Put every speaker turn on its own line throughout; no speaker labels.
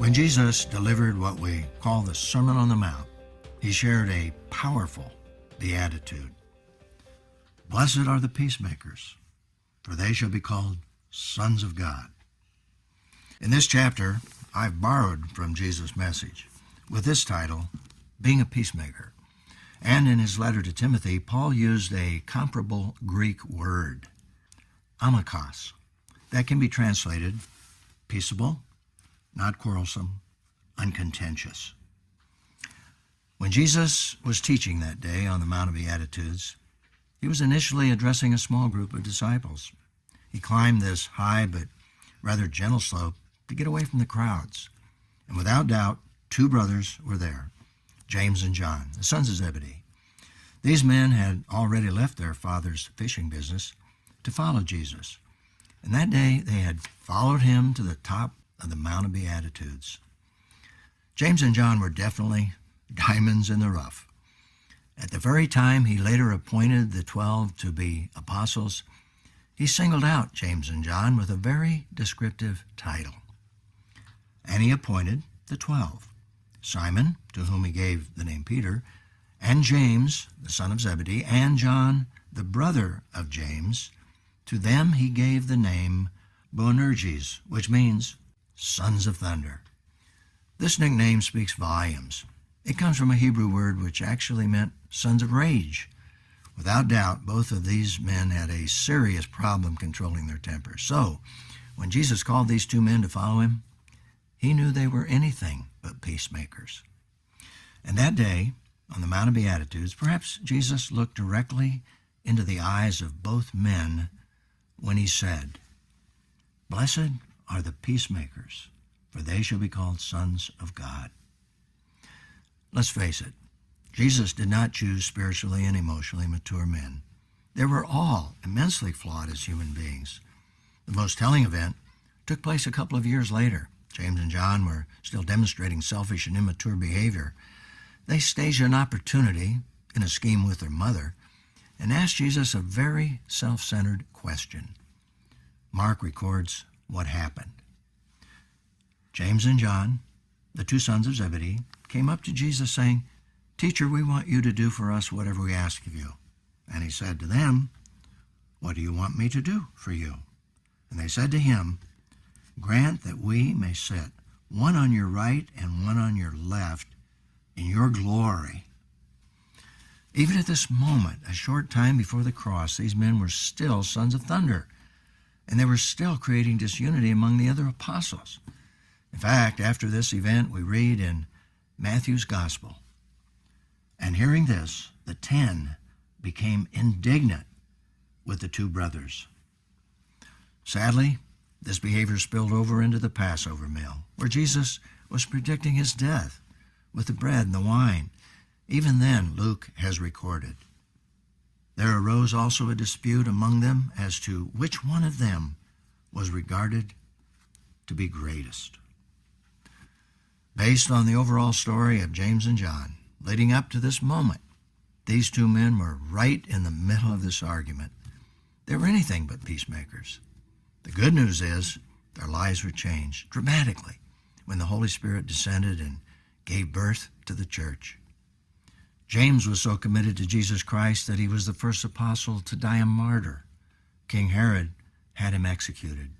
When Jesus delivered what we call the Sermon on the Mount, he shared a powerful beatitude. Blessed are the peacemakers, for they shall be called sons of God. In this chapter, I've borrowed from Jesus' message with this title, Being a Peacemaker. And in his letter to Timothy, Paul used a comparable Greek word, amikos, that can be translated peaceable, not quarrelsome, uncontentious. When Jesus was teaching that day on the Mount of Beatitudes, he was initially addressing a small group of disciples. He climbed this high but rather gentle slope to get away from the crowds. And without doubt, two brothers were there, James and John, the sons of Zebedee. These men had already left their father's fishing business to follow Jesus. And that day they had followed him to the top of the Mount of Beatitudes. James and John were definitely diamonds in the rough. At the very time he later appointed the 12 to be apostles, he singled out James and John with a very descriptive title. And he appointed the 12, Simon, to whom he gave the name Peter, and James, the son of Zebedee, and John, the brother of James. To them he gave the name Boanerges, which means sons of thunder. This nickname speaks volumes. It comes from a Hebrew word which actually meant sons of rage. Without doubt, both of these men had a serious problem controlling their tempers. So, when Jesus called these two men to follow him, he knew they were anything but peacemakers. And that day, on the Mount of Beatitudes, perhaps Jesus looked directly into the eyes of both men when he said, "Blessed are the peacemakers, for they shall be called sons of God." Let's face it, Jesus did not choose spiritually and emotionally mature men. They were all immensely flawed as human beings. The most telling event took place a couple of years later. James and John were still demonstrating selfish and immature behavior. They staged an opportunity in a scheme with their mother and asked Jesus a very self-centered question. Mark records what happened. James and John, the two sons of Zebedee, came up to Jesus saying, "Teacher, we want you to do for us whatever we ask of you." And he said to them, "What do you want me to do for you?" And they said to him, "Grant that we may sit, one on your right and one on your left, in your glory." Even at this moment, a short time before the cross, these men were still sons of thunder, and they were still creating disunity among the other apostles. In fact, after this event, we read in Matthew's Gospel, "And hearing this, the 10 became indignant with the two brothers." Sadly, this behavior spilled over into the Passover meal, where Jesus was predicting his death with the bread and the wine. Even then, Luke has recorded, there arose also a dispute among them as to which one of them was regarded to be greatest. Based on the overall story of James and John, leading up to this moment, these two men were right in the middle of this argument. They were anything but peacemakers. The good news is their lives were changed dramatically when the Holy Spirit descended and gave birth to the church. James was so committed to Jesus Christ that he was the first apostle to die a martyr. King Herod had him executed.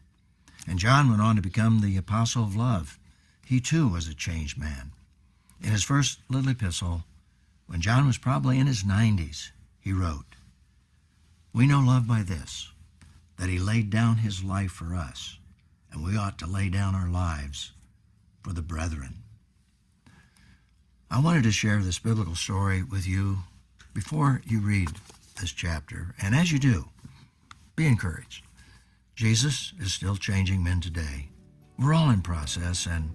And John went on to become the apostle of love. He too was a changed man. In his first little epistle, when John was probably in his 90s, he wrote, "We know love by this, that he laid down his life for us, and we ought to lay down our lives for the brethren." I wanted to share this biblical story with you before you read this chapter. And as you do, be encouraged. Jesus is still changing men today. We're all in process, and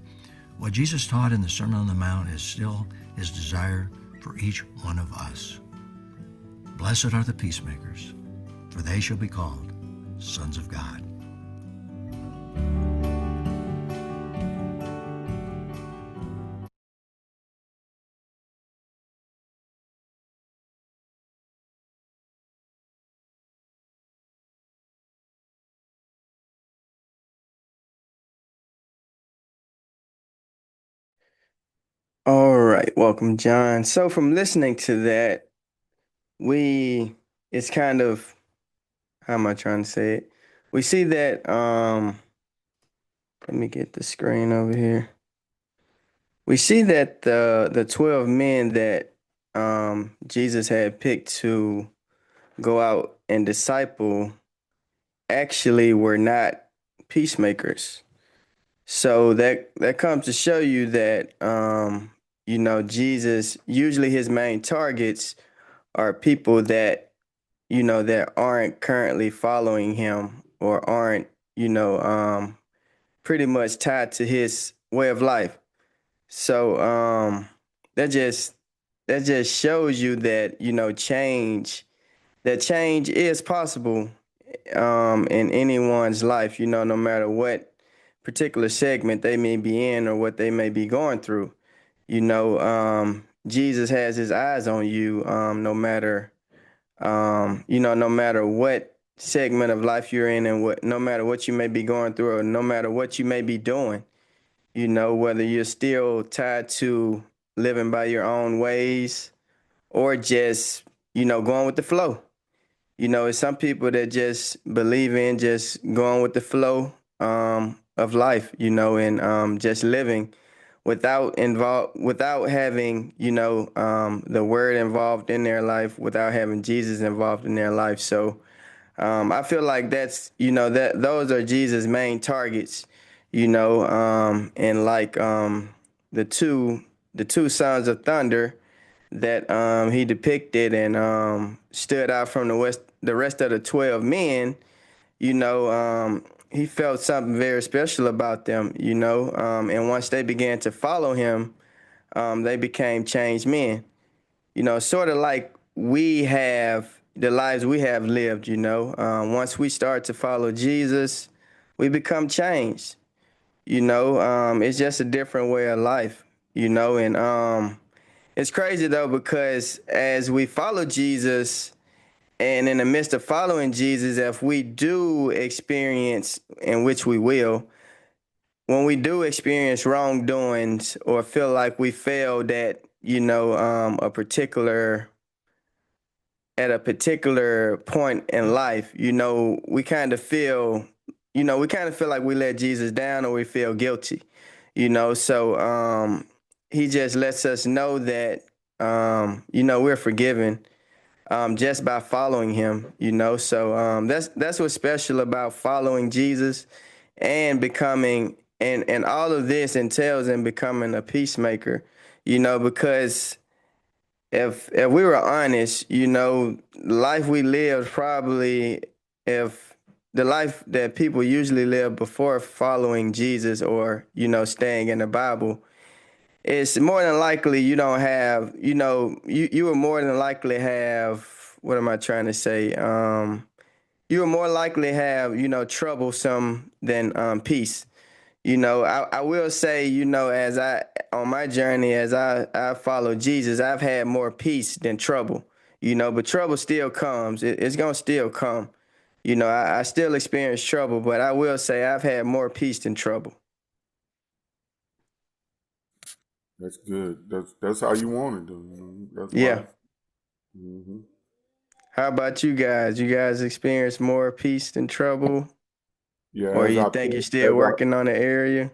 what Jesus taught in the Sermon on the Mount is still his desire for each one of us. Blessed are the peacemakers, for they shall be called sons of God.
All right, welcome, John. So from listening to that, we it's kind of how am I trying to say it? We see that let me get the screen over here. We see that the 12 men that Jesus had picked to go out and disciple actually were not peacemakers. So that comes to show you that Jesus usually his main targets are people that that aren't currently following him or aren't pretty much tied to his way of life. So that just that just shows you that change is possible in anyone's life, no matter what particular segment they may be in or what they may be going through. Jesus has his eyes on you, no matter what segment of life you're in and no matter what you may be going through or no matter what you may be doing, whether you're still tied to living by your own ways or just, going with the flow. It's some people that just believe in just going with the flow of life, and just living without having the word involved in their life, without having Jesus involved in their life. So I feel like that's that those are Jesus' main targets, and like the two the two sons of thunder that he depicted and stood out from the rest of the 12 men. He felt something very special about them, and once they began to follow him, they became changed men. Sort of like we have the lives we have lived. Once we start to follow Jesus, we become changed. It's just a different way of life. And it's crazy though because as we follow Jesus, and in the midst of following Jesus, if we do experience, in which we will, when we do experience wrongdoings or feel like we failed at, at a particular point in life, we kind of feel like we let Jesus down or we feel guilty, So he just lets us know that, we're forgiven just by following him, So that's what's special about following Jesus and becoming, and all of this entails in becoming a peacemaker, because if we were honest, life we lived probably, if the life that people usually live before following Jesus or, staying in the Bible, it's more than likely you don't have, you will more than likely have, what am I trying to say? You will more likely have, troublesome than peace. I will say, as on my journey, as I follow Jesus, I've had more peace than trouble, but trouble still comes. It's going to still come. I still experience trouble, but I will say I've had more peace than trouble.
That's good. That's how you want to do. That's why.
Yeah.
hmm
How about you guys? You guys experience more peace than trouble?
Yeah,
Or you think you're still working on the area?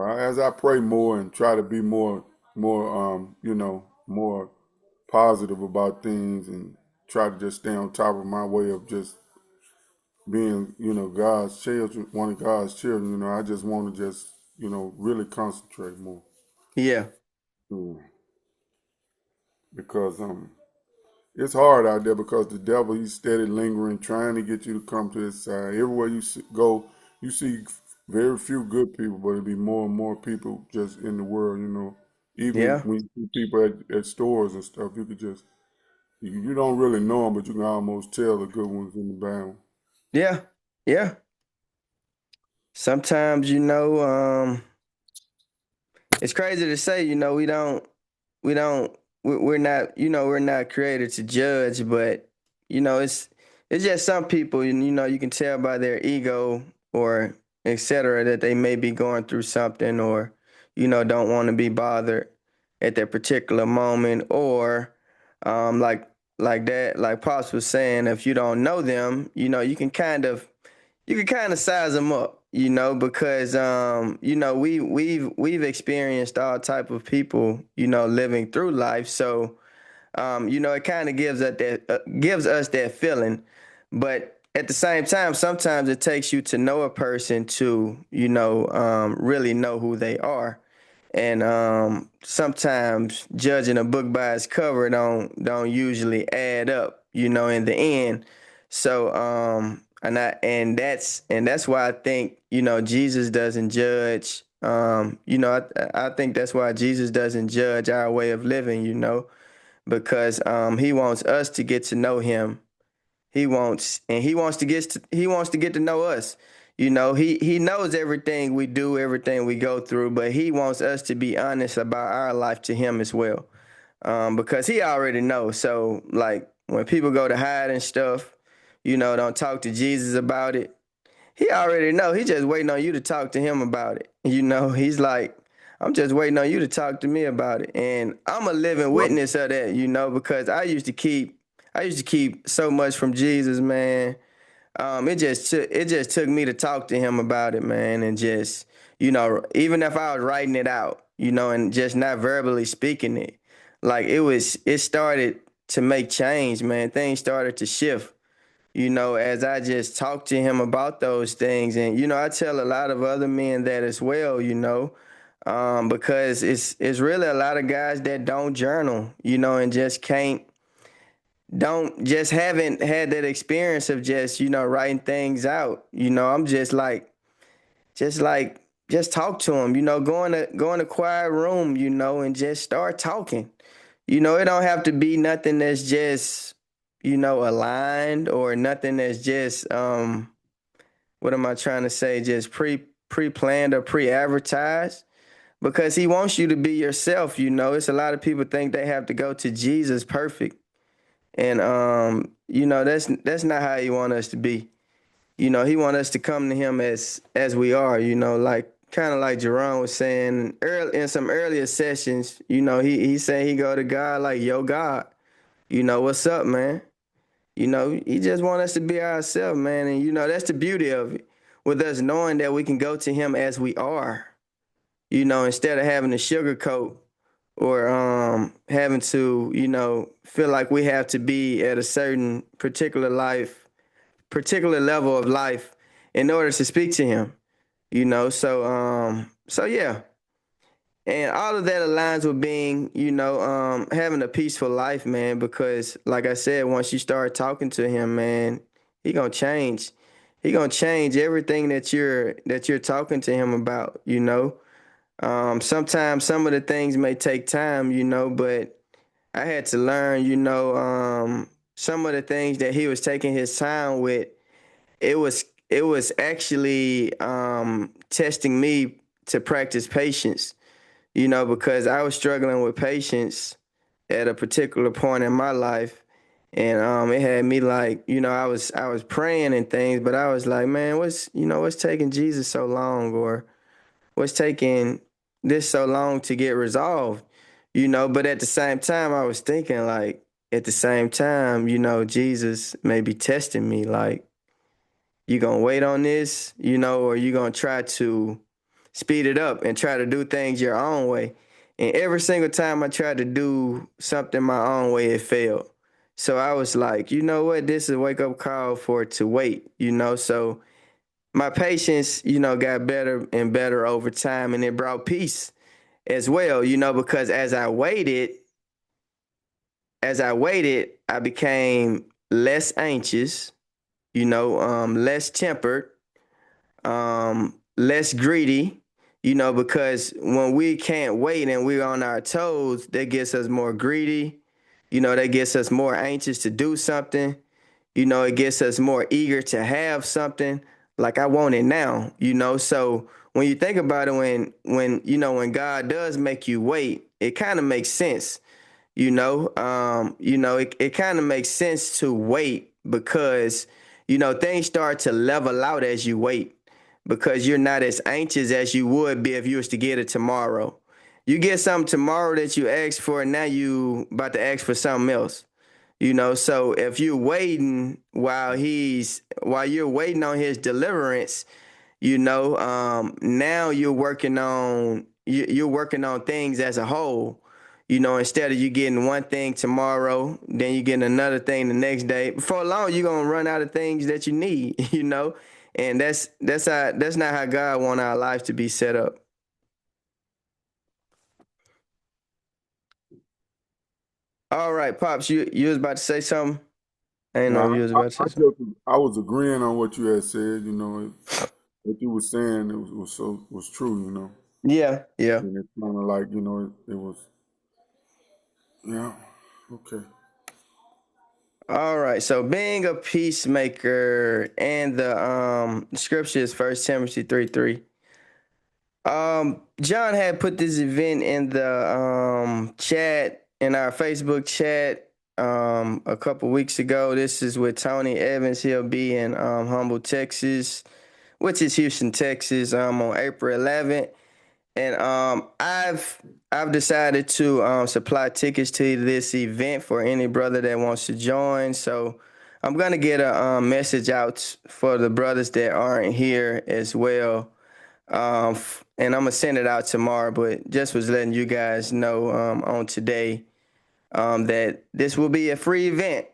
as I pray more and try to be more more positive about things and try to just stay on top of my way of just being God's children, one of God's children. I just want to just really concentrate more.
Yeah.
Mm. Because it's hard out there because the devil, he's steady lingering, trying to get you to come to his side. Everywhere go, you see very few good people, but it'll be more and more people just in the world. Even
Yeah.
when you see people at stores and stuff, you could just, you don't really know them, but you can almost tell the good ones and the bad ones.
Yeah. Yeah. Sometimes, it's crazy to say, we don't, we're not, we're not created to judge, but, it's just some people, you can tell by their ego or et cetera that they may be going through something or, don't want to be bothered. at that particular moment, or like that, like Pops was saying, if you don't know them, you can kind of size them up, because we've experienced all type of people, living through life. So it kind of gives us that feeling. But at the same time, sometimes it takes you to know a person to, really know who they are. And sometimes judging a book by its cover don't usually add up, in the end. So and that's why I think, Jesus doesn't judge. I think that's why Jesus doesn't judge our way of living, because he wants us to get to know him. He wants to get to know us. He knows everything we do, everything we go through, but he wants us to be honest about our life to him as well. Because he already knows. So like when people go to hide and stuff, don't talk to Jesus about it. He already know. He just waiting on you to talk to him about it. He's like, I'm just waiting on you to talk to me about it. And I'm a living
Well,
witness of that, because I used to keep so much from Jesus, man. It just took me to talk to him about it, man, and just, even if I was writing it out, and just not verbally speaking it, like it started to make change, man. Things started to shift, as I just talked to him about those things. And, I tell a lot of other men that as well, because it's really a lot of guys that don't journal, and don't just haven't had that experience of just, writing things out. I'm just talk to him, go in a quiet room, and just start talking. It don't have to be nothing that's just, aligned, or nothing that's just what am I trying to say? Just pre-planned or pre-advertised, because he wants you to be yourself. It's a lot of people think they have to go to Jesus perfect, and that's not how he want us to be. He want us to come to him as we are. Like kind of like Jeron was saying early in some earlier sessions. He said he go to God like, yo, God, what's up, man? He just want us to be ourselves, man. And that's the beauty of it, with us knowing that we can go to him as we are, instead of having to sugarcoat, or having to, feel like we have to be at a certain particular level of life in order to speak to him. So yeah. And all of that aligns with being, having a peaceful life, man, because like I said, once you start talking to him, man, he gonna change. He gonna change everything that you're talking to him about. Sometimes some of the things may take time, but I had to learn, some of the things that he was taking his time with, it was actually testing me to practice patience, because I was struggling with patience at a particular point in my life. And it had me like, I was praying and things, but I was like, man, what's taking Jesus so long, or what's taking this so long to get resolved? But at the same time, I was thinking like, at the same time, Jesus may be testing me, like, you gonna wait on this, or you gonna try to speed it up and try to do things your own way. And every single time I tried to do something my own way, it failed. So I was like, you know what? This is a wake up call for it to wait, So my patience, got better and better over time, and it brought peace as well, because as I waited, I became less anxious, less tempered, less greedy, because when we can't wait and we're on our toes, that gets us more greedy, that gets us more anxious to do something, it gets us more eager to have something. Like, I want it now, So when you think about it, when God does make you wait, it kind of makes sense. It kind of makes sense to wait, because, things start to level out as you wait, because you're not as anxious as you would be if you was to get it tomorrow. You get something tomorrow that you asked for, and now you about to ask for something else. So if you're waiting while you're waiting on his deliverance, now you're working on things as a whole. Instead of you getting one thing tomorrow, then you getting another thing the next day. Before long, you're gonna run out of things that you need. And that's not how God want our lives to be set up. All right, Pops, you was about to say something? I didn't know
Now,
if you was about to say something.
I was agreeing on what you had said. You know, what you were saying was true. You know,
Yeah, yeah.
and it's kind of like it was. Yeah. Okay.
All right. So being a peacemaker, and the scripture is 1 Timothy 3:3. John had put this event in the chat, in our Facebook chat, a couple weeks ago. This is with Tony Evans. He'll be in Humble, Texas, which is Houston, Texas, on April 11th. And I've decided to supply tickets to this event for any brother that wants to join. So I'm gonna get a message out for the brothers that aren't here as well. And I'm gonna send it out tomorrow, but just was letting you guys know on today that this will be a free event.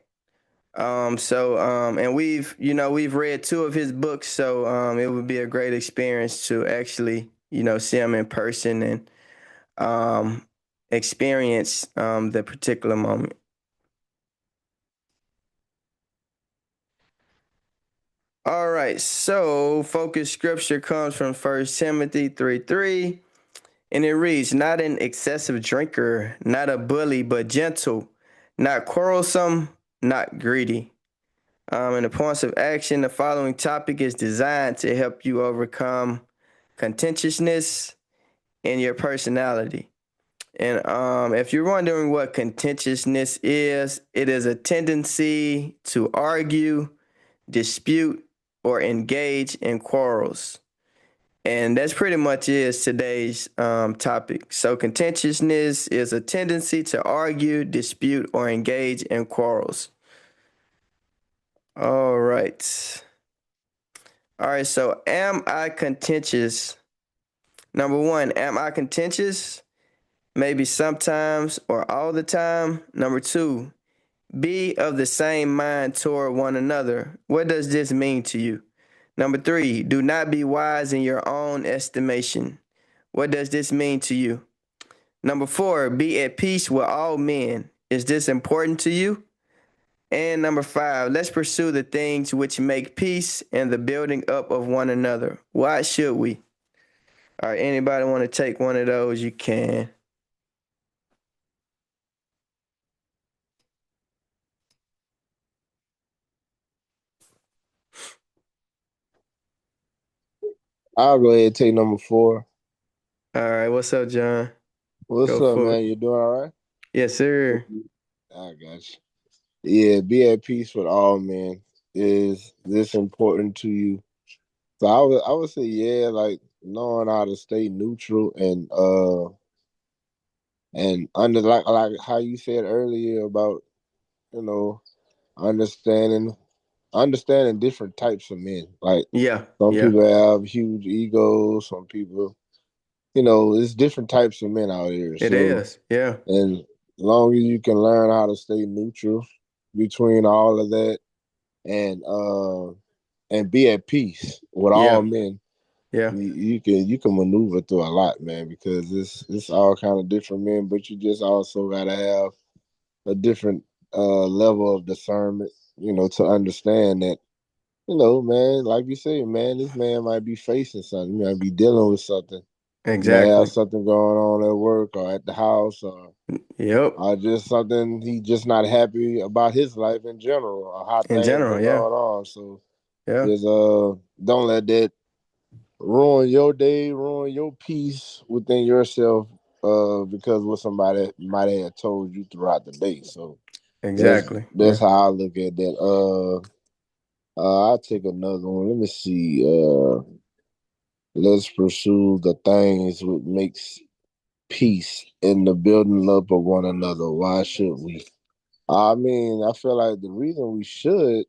And we've read two of his books, so it would be a great experience to actually see him in person and experience the particular moment. All right, so focus scripture comes from 1 Timothy 3:3. And it reads, not an excessive drinker, not a bully, but gentle, not quarrelsome, not greedy. And the points of action, the following topic is designed to help you overcome contentiousness in your personality. And if you're wondering what contentiousness is, it is a tendency to argue, dispute, or engage in quarrels. And that's pretty much is today's topic. So contentiousness is a tendency to argue, dispute, or engage in quarrels. All right. All right. So am I contentious? Number one, am I contentious? Maybe sometimes or all the time. Number two, be of the same mind toward one another. What does this mean to you? Number three, do not be wise in your own estimation. What does this mean to you? Number four, be at peace with all men. Is this important to you? And number five, let's pursue the things which make peace and the building up of one another. Why should we? All right, anybody want to take one of those? You can.
I'll go ahead and take number 4.
All right, what's up, John?
What's
Go
up,
for it.
man? You doing all right?
Yes, sir.
I got you. Yeah, be at peace with all men. Is this important to you? So I would say, yeah, like knowing how to stay neutral and under like how you said earlier about, you know, understanding understanding different types of men. Like
Yeah,
some
yeah,
people have huge egos, some people, there's different types of men out here.
it
So
is. Yeah,
and as long as you can learn how to stay neutral between all of that and be at peace with all
yeah,
men,
yeah,
you can maneuver through a lot, man, because it's all kind of different men, but you just also gotta have a different level of discernment, to understand that, man, like you say, man, this man might be facing something, he might be dealing with something. You may have
exactly.
something going on at work or at the house
Yep.
or just something he just not happy about his life in general or how
In
things
general,
been
yeah,
going on. So
yeah,
just don't let that ruin your day, ruin your peace within yourself because what somebody might have told you throughout the day. So that's
exactly.
that's
Yeah.
how I look at that. I'll take another one. Let me see. Let's pursue the things what makes peace in the building up of one another. Why should we? I mean, I feel like the reason we should,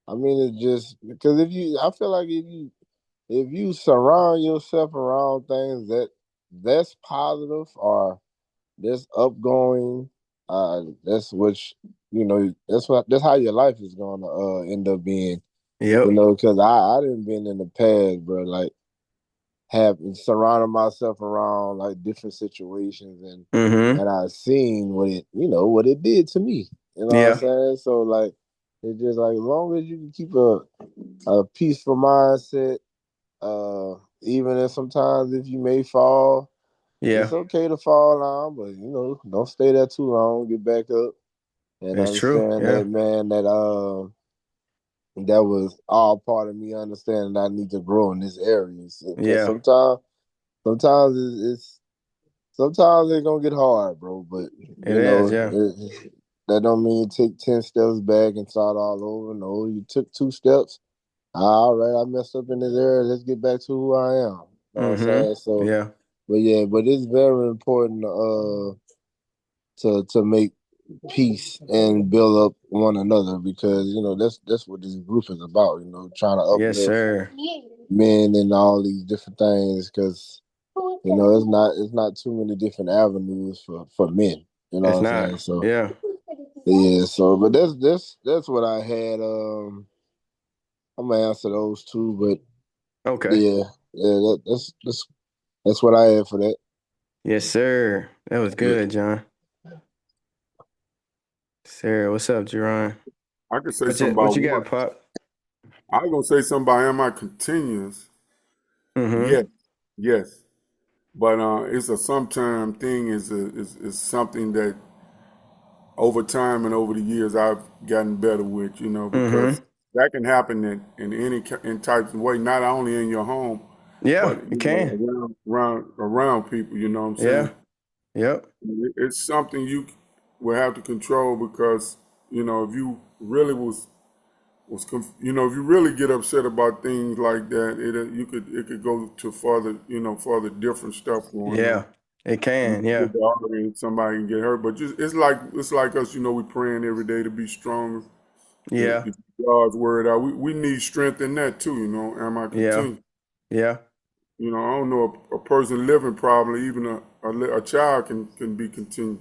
I mean, it's just because I feel like if you surround yourself around things that's positive or that's upgoing, that's that's how your life is gonna end up being.
Yep.
Because I didn't been in the past, bro. Like have surrounded myself around like different situations
Mm-hmm.
and I seen what it did to me. You know what I'm
Yeah.
saying? So like it's just like as long as you can keep a peaceful mindset, even if sometimes if you may fall,
Yeah.
it's okay to fall down, but don't stay there too long. Get back up and
That's true.
understand
Yeah.
that, man, that was all part of me understanding that I need to grow in this area. Because
Yeah.
sometimes sometimes it's gonna get hard, bro. But
It is. Yeah.
that don't mean take 10 steps back and start all over. No, you took 2 steps. All right, I messed up in this area. Let's get back to who I am. You know what I'm
Mm-hmm.
saying? So,
Yeah.
but it's very important to make peace and build up one another because that's what this group is about. Trying to
Yes,
uplift
sir.
men and all these different things because it's not too many different avenues for men. You know what
It's
I'm
not.
saying? So
Yeah.
yeah. So but that's what I had. I'm gonna answer those two, but
Okay.
yeah, that's what I had for that.
Yes, sir. That was
Yeah.
good, John. Sir, what's up, Jeron?
I could say
What
something
you what
about
you
one.
got, Pop?
I was gonna say something about am I continuous?
Mm-hmm.
Yes, yes. But it's a sometime thing. Is something that over time and over the years I've gotten better with. Because
Mm-hmm.
that can happen in any in types of way. Not only in your home,
Yeah,
but
it can.
around people. You know what I'm saying?
Yeah. Yep.
It's something you will have to control because if you really if you really get upset about things like that, it could go to further different stuff going on.
Yeah. It
You
can.
can
Yeah.
get the argument, somebody can get hurt, but just it's like us. We praying every day to be stronger. To
Yeah.
get God's word out. We need strength in that too. Am I
Yeah.
continue?
Yeah.
I don't know a person living probably even a child can be continued.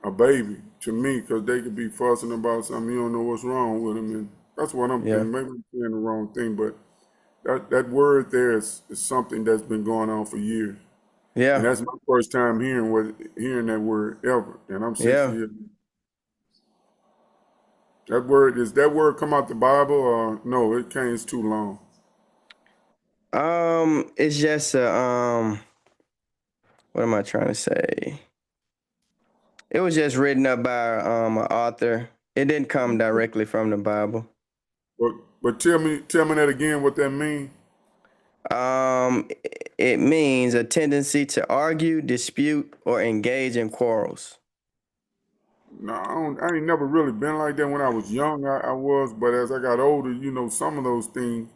A baby to me because they could be fussing about something you don't know what's wrong with them, and that's what I'm
Yeah.
thinking. Maybe I'm saying the wrong thing, but that word there is something that's been going on for years, and
Yeah.
that's my first time hearing that word ever, and I'm 60
Yeah.
years. That word come out the Bible or no? It can't. It's too long.
It's just what am I trying to say? It was just written up by an author. It didn't come directly from the Bible.
But tell me that again. What that mean?
Um, it means a tendency to argue, dispute, or engage in quarrels.
No, I ain't never really been like that when I was young. I was, but as I got older, some of those things.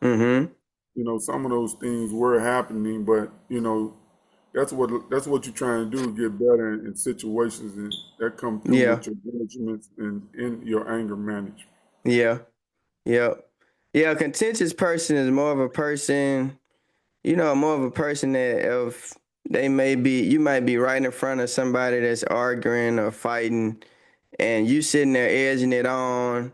Mm-hmm.
Some of those things were happening, but that's what you're trying to do is get better in situations, and that come through
Yeah.
with your management and in your anger management.
Yeah. Yeah. Yeah. A contentious person is more of a person, more of a person that if you might be right in front of somebody that's arguing or fighting, and you sitting there edging it on,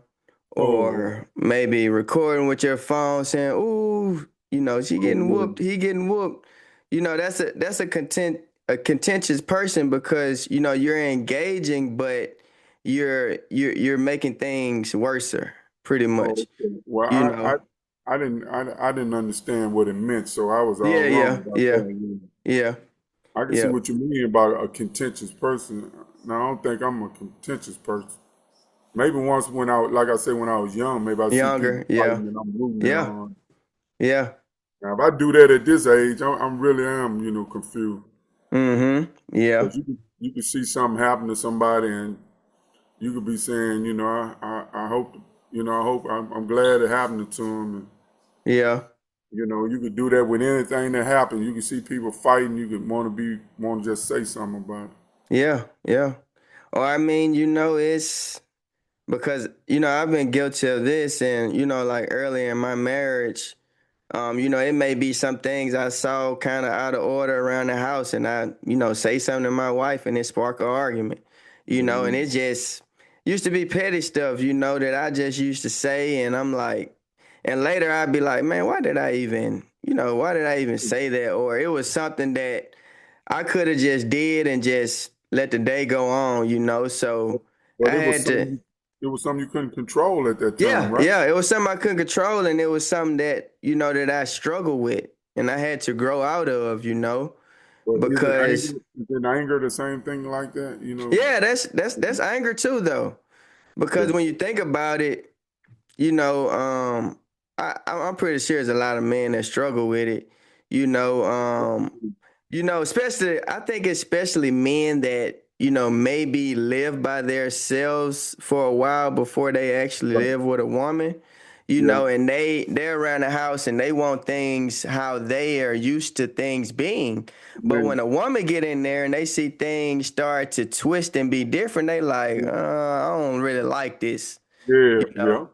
Oh,
or maybe recording with your phone saying, "Ooh, she
oh
getting
yeah.
whooped, he getting whooped." That's a contentious person because you're engaging, but you're making things worser, pretty
Oh,
much.
okay. Well,
You
I, I,
know.
I didn't, I didn't understand what it meant, so I was all
Yeah,
wrong
yeah,
about
yeah,
that.
yeah,
I can see
yeah.
what you mean about a contentious person. Now, I don't think I'm a contentious person. Maybe once like I said, when I was young, maybe I see people
Younger, yeah,
fighting and I'm rooting it
yeah,
on.
yeah.
Now, if I do that at this age, I'm really am, confused.
Mm-hmm. Yeah,
Because you could see something happen to somebody and you could be saying, I hope, I'm glad it happened to him.
yeah.
You know, you could do that with anything that happens. You can see people fighting. You could want to just say something about it.
Yeah, yeah. Or I mean, it's because, I've been guilty of this and, like early in my marriage, it may be some things I saw kind of out of order around the house and I, say something to my wife and it spark an argument, and
Mm-hmm.
it just used to be petty stuff, that I just used to say. And I'm like, and later I'd be like, man, why did I even say that? Or it was something that I could have just did and just let the day go on, so I
But
had to.
it was something you couldn't control at that time,
Yeah,
right?
yeah, it was something I couldn't control, and it was something that that I struggled with, and I had to grow out of,
But
because
isn't anger the same thing like that? You know.
yeah, that's anger too, though, because
But
when you think about it, you know, I'm pretty sure there's a lot of men that struggle with it, you know, especially I think especially men that maybe live by themselves for a while before they actually
right,
live with a woman,
yeah,
and they're around the house and they want things how they are used to things being. But
man,
when a woman get in there and they see things start to twist and be different, they like, I don't really like this,
yeah,
you know.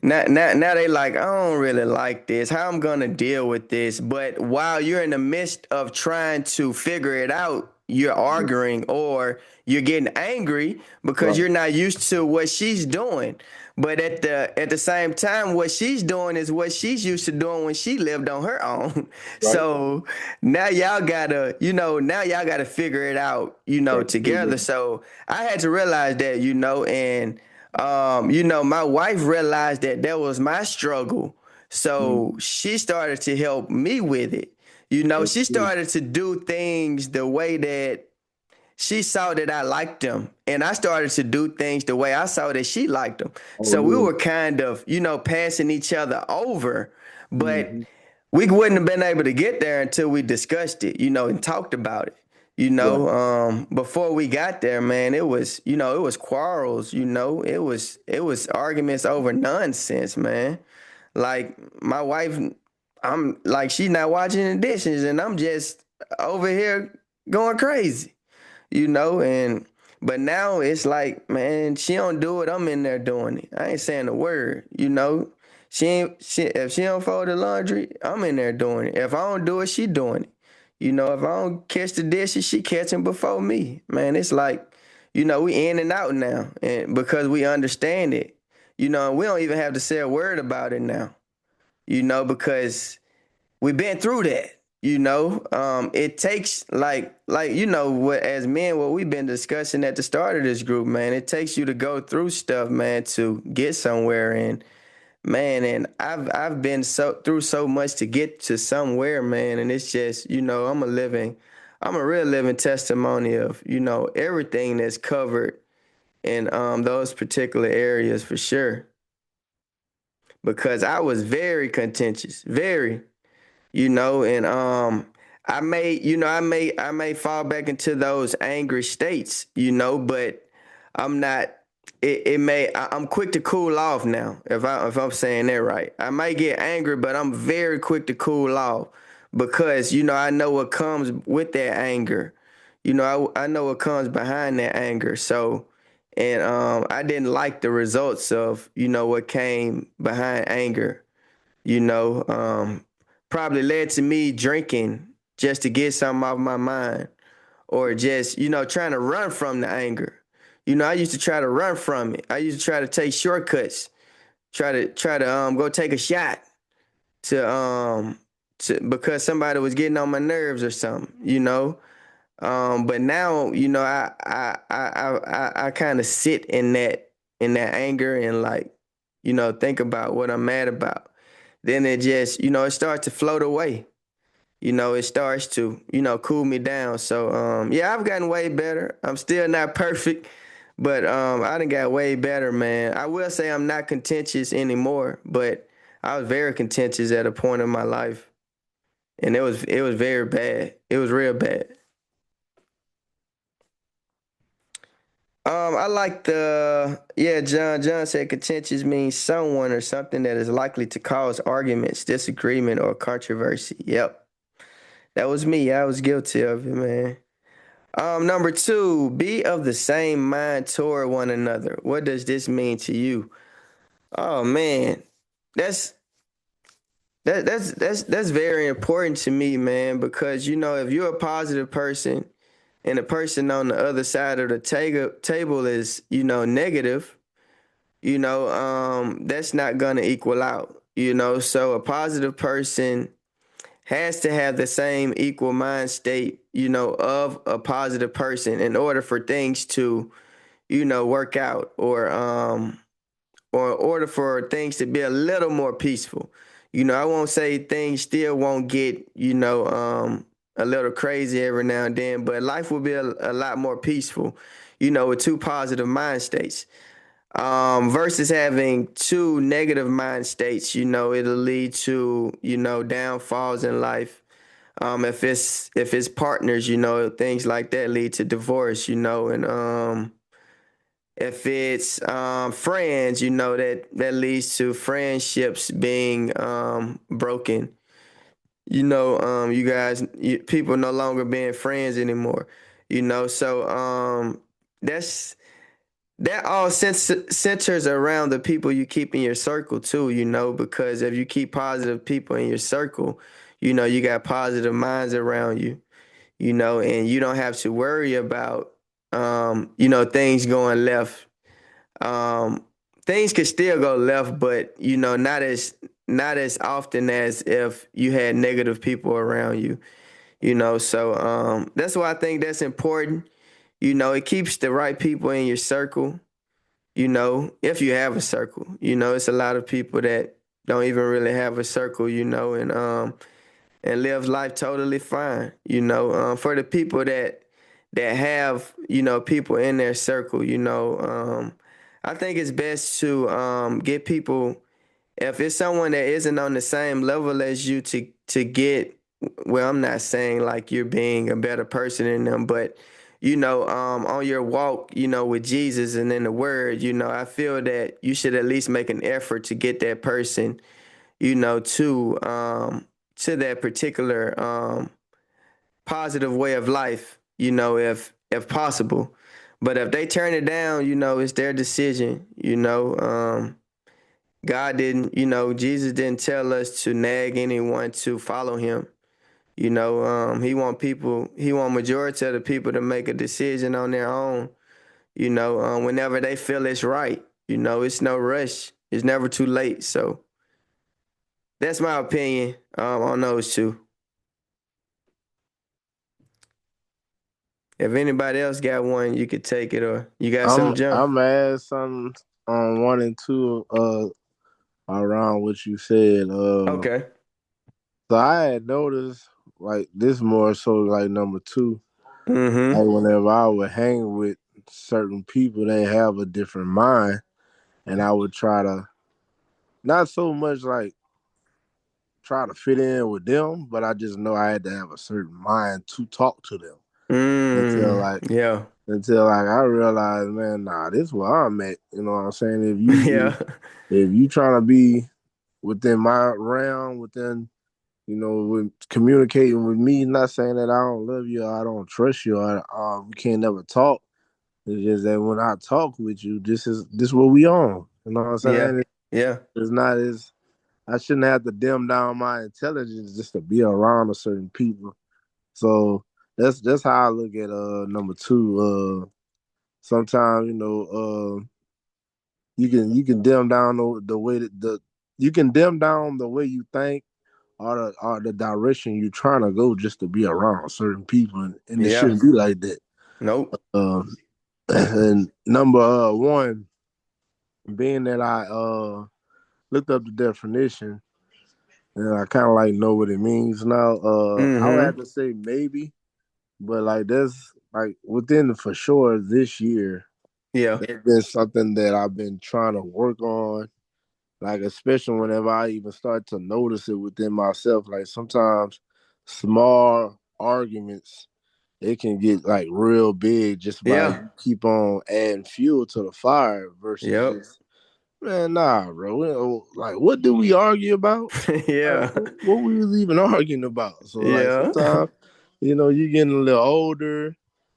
yeah,
Now they like, I don't really like this. How I'm gonna deal with this? But while you're in the midst of trying to figure it out, you're
yeah,
arguing or you're getting angry because
right,
you're not used to what she's doing. But at the same time, what she's doing is what she's used to doing when she lived on her own.
right,
So now y'all gotta figure it out,
right,
together. So I had to realize that, and my wife realized that was my struggle. So
mm-hmm.
she started to help me with it.
That's
She
true.
started to do things the way that she saw that I liked them. And I started to do things the way I saw that she liked them.
Oh
So we
yeah,
were kind of, passing each other over. But
mm-hmm.
we wouldn't have been able to get there until we discussed it, and talked about it.
Right,
Before we got there, man, it was quarrels, it was arguments over nonsense, man. Like my wife, I'm like, she's not washing the dishes and I'm just over here going crazy, and but now it's like, man, she don't do it, I'm in there doing it. I ain't saying a word, if she don't fold the laundry, I'm in there doing it. If I don't do it, she doing it. If I don't catch the dishes, she catching before me. Man, it's like, we in and out now, and because we understand it, and we don't even have to say a word about it now, because we've been through that. It takes like what as men, what we've been discussing at the start of this group, man. It takes you to go through stuff, man, to get somewhere. And man, and I've been through so much to get to somewhere, man. And it's just, I'm a real living testimony of everything that's covered in those particular areas for sure. Because I was very contentious, very. And I may fall back into those angry states, but I'm not. I'm quick to cool off now. If I'm saying that right, I might get angry, but I'm very quick to cool off because I know what comes with that anger. I know what comes behind that anger. So, and I didn't like the results of what came behind anger, you know, um, probably led to me drinking just to get something off my mind or just, trying to run from the anger. I used to try to run from it. I used to try to take shortcuts, try to go take a shot to because somebody was getting on my nerves or something. But now, I kind of sit in that anger and like, think about what I'm mad about. Then it just, it starts to float away. It starts to, cool me down. So, yeah, I've gotten way better. I'm still not perfect, but I done got way better, man. I will say I'm not contentious anymore, but I was very contentious at a point in my life, and it was very bad. It was real bad. I like John said contentious means someone or something that is likely to cause arguments, disagreement, or controversy. Yep. That was me. I was guilty of it, man. Number two, be of the same mind toward one another. What does this mean to you? Oh man, that's that's very important to me, man, because if you're a positive person and the person on the other side of the table is, negative, that's not gonna equal out, So a positive person has to have the same equal mind state, of a positive person in order for things to, work out or in order for things to be a little more peaceful. I won't say things still won't get, a little crazy every now and then, but life will be a lot more peaceful, with two positive mind states. Versus having two negative mind states, it'll lead to, downfalls in life. If it's partners, things like that lead to divorce, and if it's friends, that leads to friendships being broken. You guys, people no longer being friends anymore. So that's that all centers around the people you keep in your circle too. Because if you keep positive people in your circle, you got positive minds around you. And you don't have to worry about things going left. um, Things could still go left, but not as often as if you had negative people around you. So that's why I think that's important. It keeps the right people in your circle. If you have a circle, it's a lot of people that don't even really have a circle. And live life totally fine. For the people that have people in their circle, I think it's best to get people, if it's someone that isn't on the same level as you, to get, well, I'm not saying like you're being a better person than them, but on your walk, with Jesus and in the Word, I feel that you should at least make an effort to get that person, to that particular positive way of life, if possible. But if they turn it down, it's their decision. God didn't, Jesus didn't tell us to nag anyone to follow him. He want majority of the people to make a decision on their own, whenever they feel it's right. It's no rush. It's never too late. So that's my opinion on those two. If anybody else got one, you could take it, or you got
I'm
something, John.
I'm gonna add something on one and two around what you said.
Okay.
So I had noticed like this more so like number two.
Mm-hmm.
Like whenever I would hang with certain people, they have a different mind, and I would try to not so much like try to fit in with them, but I just know I had to have a certain mind to talk to them until like
Yeah.
I realized, man, nah, this is where I'm at. You know what I'm saying?
Yeah.
If you trying to be within my realm, within with communicating with me, not saying that I don't love you or I don't trust you or we can't never talk. It's just that when I talk with you, this what we on. You know what I'm
Yeah.
saying?
Yeah.
It's not as I shouldn't have to dim down my intelligence just to be around a certain people. So that's how I look at number two. Sometimes you can dim down the way that you can dim down the way you think or the direction you're trying to go just to be around certain people, and it
Yeah.
shouldn't be like that.
Nope.
And number one, being that I looked up the definition and I kind of like know what it means now. I would have
Mm-hmm.
to say maybe, but like that's like within for sure this year.
Yeah.
That's been something that I've been trying to work on. Like especially whenever I even start to notice it within myself. Like sometimes small arguments it can get like real big just by
Yeah.
you keep on adding fuel to the fire versus
Yep.
just man, nah, bro. Like, what do we argue about? Like,
Yeah.
what we was even arguing about? So, like,
Yeah.
sometimes, you getting a little older,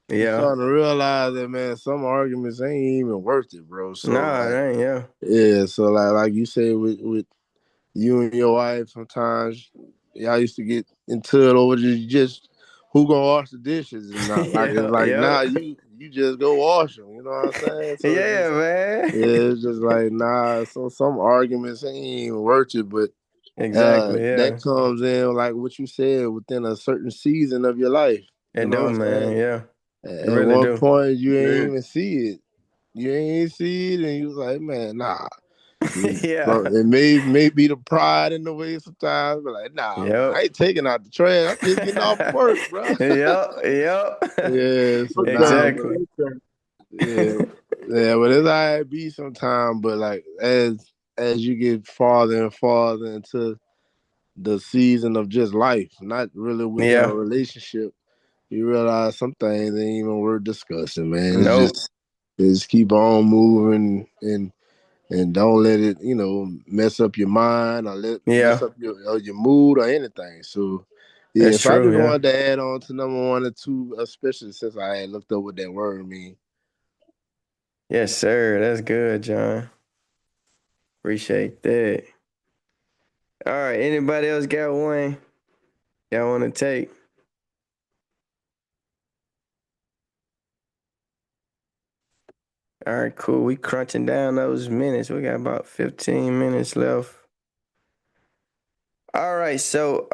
you
Yeah.
starting to realize that, man, some arguments ain't even worth it, bro. So,
Nah, it
like,
ain't. Yeah.
yeah. So, like you said, with you and your wife, sometimes y'all used to get into it over just who gonna wash the dishes and not like it's
Yeah.
like
Yep.
nah, you just go wash them. You know what I'm saying? So it's
Yeah,
just
man.
yeah, it's just like nah. So some arguments ain't even worth it, but
Exactly.
that
Yeah.
comes in like what you said within a certain season of your life. You
It
know
do,
what I'm saying?
man. Yeah. It
At
really
one
do.
point you ain't
Man,
even see it. You ain't even see it, and you was like, man, nah.
Yeah.
But it may be the pride in the way sometimes, but like, nah, bro, I
Yep.
ain't taking out the trash. I'm just getting off work, bro.
Yep. Yep.
Yeah, so nah,
okay,
but
Exactly.
okay.
yeah, yeah, but it's how it be sometimes. But like as you get farther and farther into the season of just life, not really within a
Yeah.
relationship, you realize some things ain't even worth discussing, man.
Nope.
It's keep on moving and don't let it, mess up your mind or mess
Yeah.
up your mood or anything. So yeah,
That's
if I
true.
just
Yeah.
wanted to add on to number one or two, especially since I had looked up what that word mean.
Yes, sir. That's good, John. Appreciate that. All right. Anybody else got one y'all want to take? All right, cool. We crunching down those minutes. We got about 15 minutes left. All right, so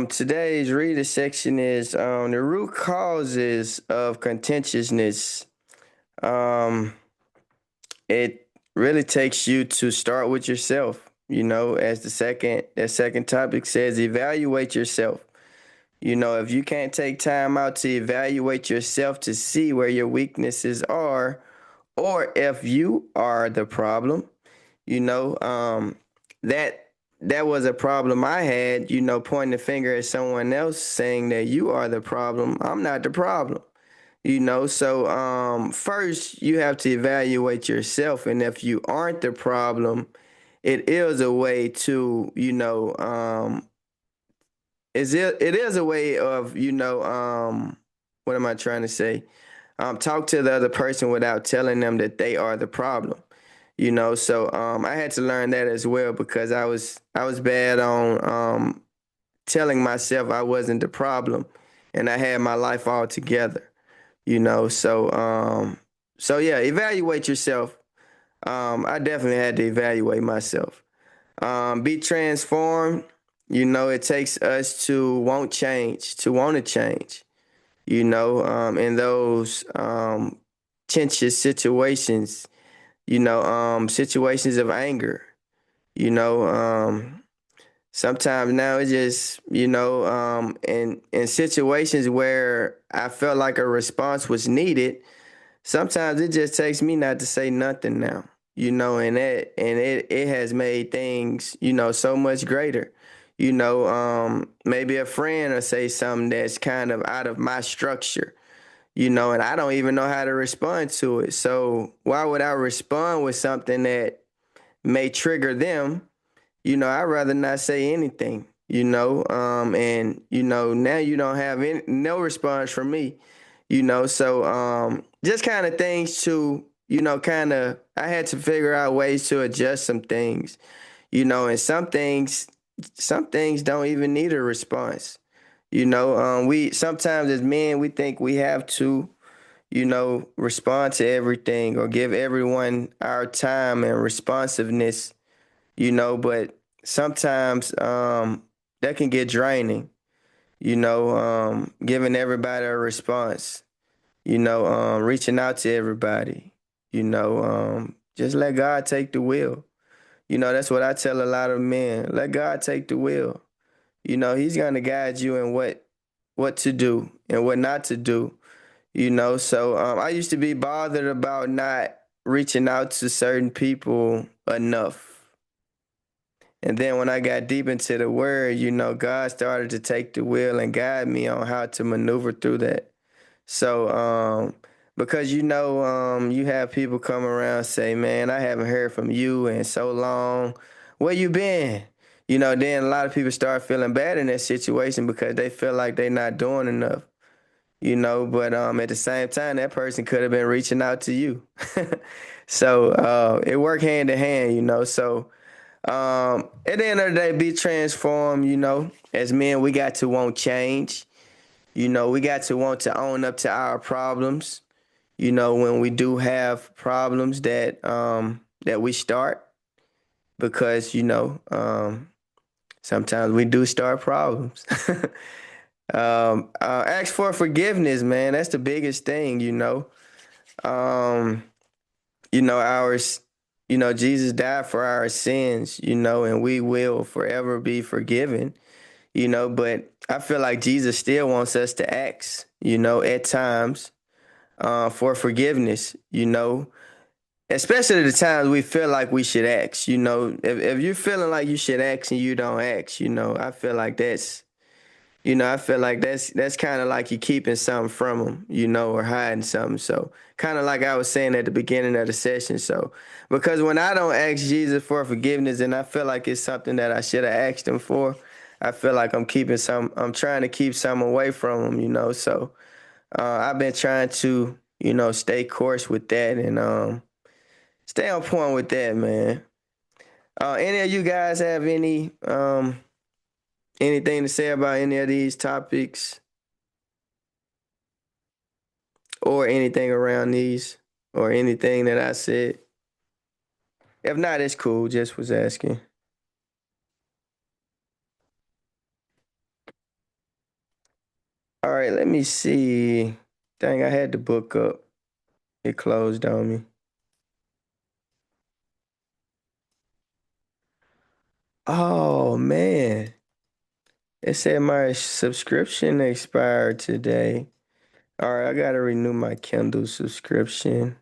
today's reader section is the root causes of contentiousness. Um it really takes you to start with yourself, as that second topic says, evaluate yourself. If you can't take time out to evaluate yourself to see where your weaknesses are, or if you are the problem, you know, that that was a problem I had, pointing the finger at someone else saying that you are the problem. I'm not the problem. So first you have to evaluate yourself, and if you aren't the problem, it is a way to, it is a way of, what am I trying to say? Talk to the other person without telling them that they are the problem. So I had to learn that as well, because I was bad on telling myself I wasn't the problem, and I had my life all together. So yeah, evaluate yourself. I definitely had to evaluate myself. Be transformed. It takes us to want change, to want to change. In those tense situations, situations of anger. You know, um, Sometimes now it's just, in situations where I felt like a response was needed. Sometimes it just takes me not to say nothing now, and it has made things, so much greater. Maybe a friend will say something that's kind of out of my structure, and I don't even know how to respond to it. So why would I respond with something that may trigger them? I'd rather not say anything, and now you don't have no response from me, so just kind of things to, I had to figure out ways to adjust some things, and some things don't even need a response. We sometimes as men, we think we have to, respond to everything or give everyone our time and responsiveness, but sometimes that can get draining, giving everybody a response, reaching out to everybody, just let God take the wheel. That's what I tell a lot of men. Let God take the wheel. He's going to guide you in what to do and what not to do. So I used to be bothered about not reaching out to certain people enough. And then when I got deep into the word, God started to take the wheel and guide me on how to maneuver through that. So, because you have people come around say, "Man, I haven't heard from you in so long. Where you been?" Then a lot of people start feeling bad in that situation because they feel like they're not doing enough. But at the same time, that person could have been reaching out to you. So it worked hand in hand. So at the end of the day, be transformed. As men, we got to want change. We got to want to own up to our problems. When we do have problems that we start, because sometimes we do start problems. Ask for forgiveness, man. That's the biggest thing. Um, ours. Jesus died for our sins. And we will forever be forgiven. But I feel like Jesus still wants us to ask. At times for forgiveness, especially the times we feel like we should ask. If you're feeling like you should ask and you don't ask, I feel like that's kind of like you keeping something from them, or hiding something. So kind of like I was saying at the beginning of the session. So because when I don't ask Jesus for forgiveness and I feel like it's something that I should have asked him for, I feel like I'm trying to keep some away from him, So I've been trying to, stay course with that and stay on point with that, man. Any of you guys have anything to say about any of these topics or anything around these or anything that I said? If not, it's cool. Just was asking. All right, let me see. Dang, I had the book up. It closed on me. Oh man. It said my subscription expired today. All right, I gotta renew my Kindle subscription.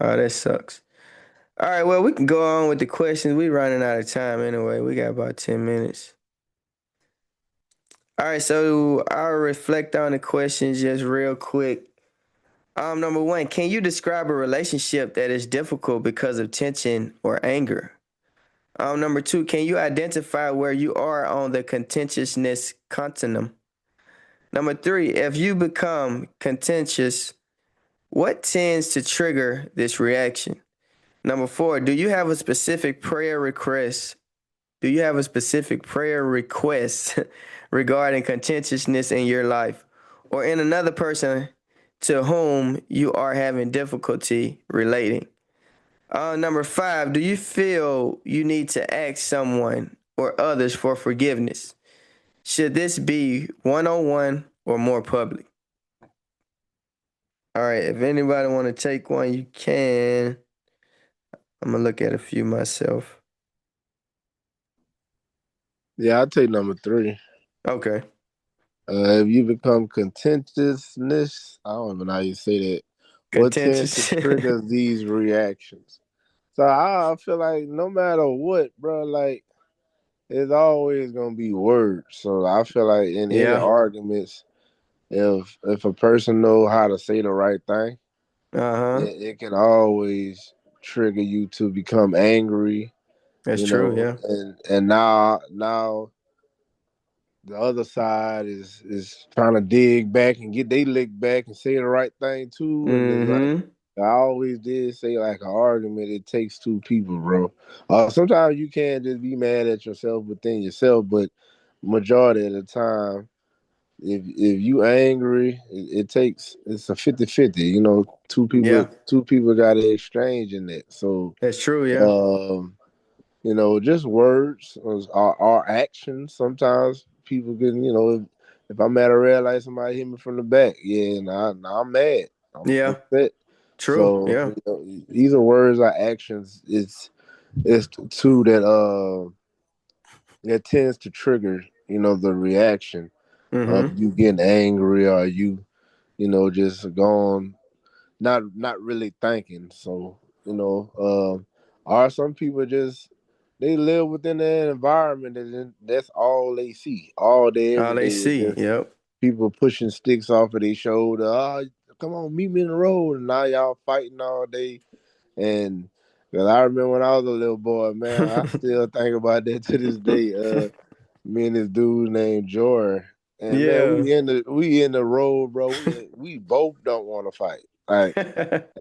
Oh, that sucks. All right, well, we can go on with the questions. We running out of time anyway. We got about 10 minutes. All right, so I'll reflect on the questions just real quick. Number one, can you describe a relationship that is difficult because of tension or anger? Number two, can you identify where you are on the contentiousness continuum? Number three, if you become contentious, what tends to trigger this reaction? Number four, do you have a specific prayer request? Do you have a specific prayer request regarding contentiousness in your life or in another person to whom you are having difficulty relating? Number five, do you feel you need to ask someone or others for forgiveness? Should this be one-on-one or more public? All right, if anybody want to take one, you can. I'm gonna look at a few myself.
Yeah, I'll take number three.
Okay.
If you become contentiousness, I don't even know how you say that. What tends to
Contentious.
trigger these reactions? So I feel like no matter what, bro, like it's always gonna be words. So I feel like in any
Yeah.
arguments, if a person know how to say the right thing,
Uh-huh.
it can always trigger you to become angry,
That's true, yeah.
and now the other side is trying to dig back and get they lick back and say the right thing too. And it's like
Mm-hmm.
I always did say, like an argument, it takes two people, bro. Sometimes you can't just be mad at yourself within yourself, but majority of the time, if you angry, it takes it's a 50-50.
Yeah.
Two people got to exchange in that. So
That's true, yeah.
um just words or actions. Sometimes people can, if I'm at a red light, somebody hit me from the back. Yeah, now I'm mad. I'm
Yeah.
upset.
True,
So
yeah.
either words or actions. It's two that tends to trigger, the reaction of
Mm-hmm.
you getting angry or you, just going not really thinking. So or some people just they live within their environment and then that's all they see all day
All
every
they
day is
see.
just
Yep.
people pushing sticks off of their shoulder. Oh, come on, meet me in the road. And now y'all fighting all day. And 'cause I remember when I was a little boy, man, I still think about that to this day. Me and this dude named Jeron. And man,
Yeah.
we in the road, bro. We both don't want to fight. Like,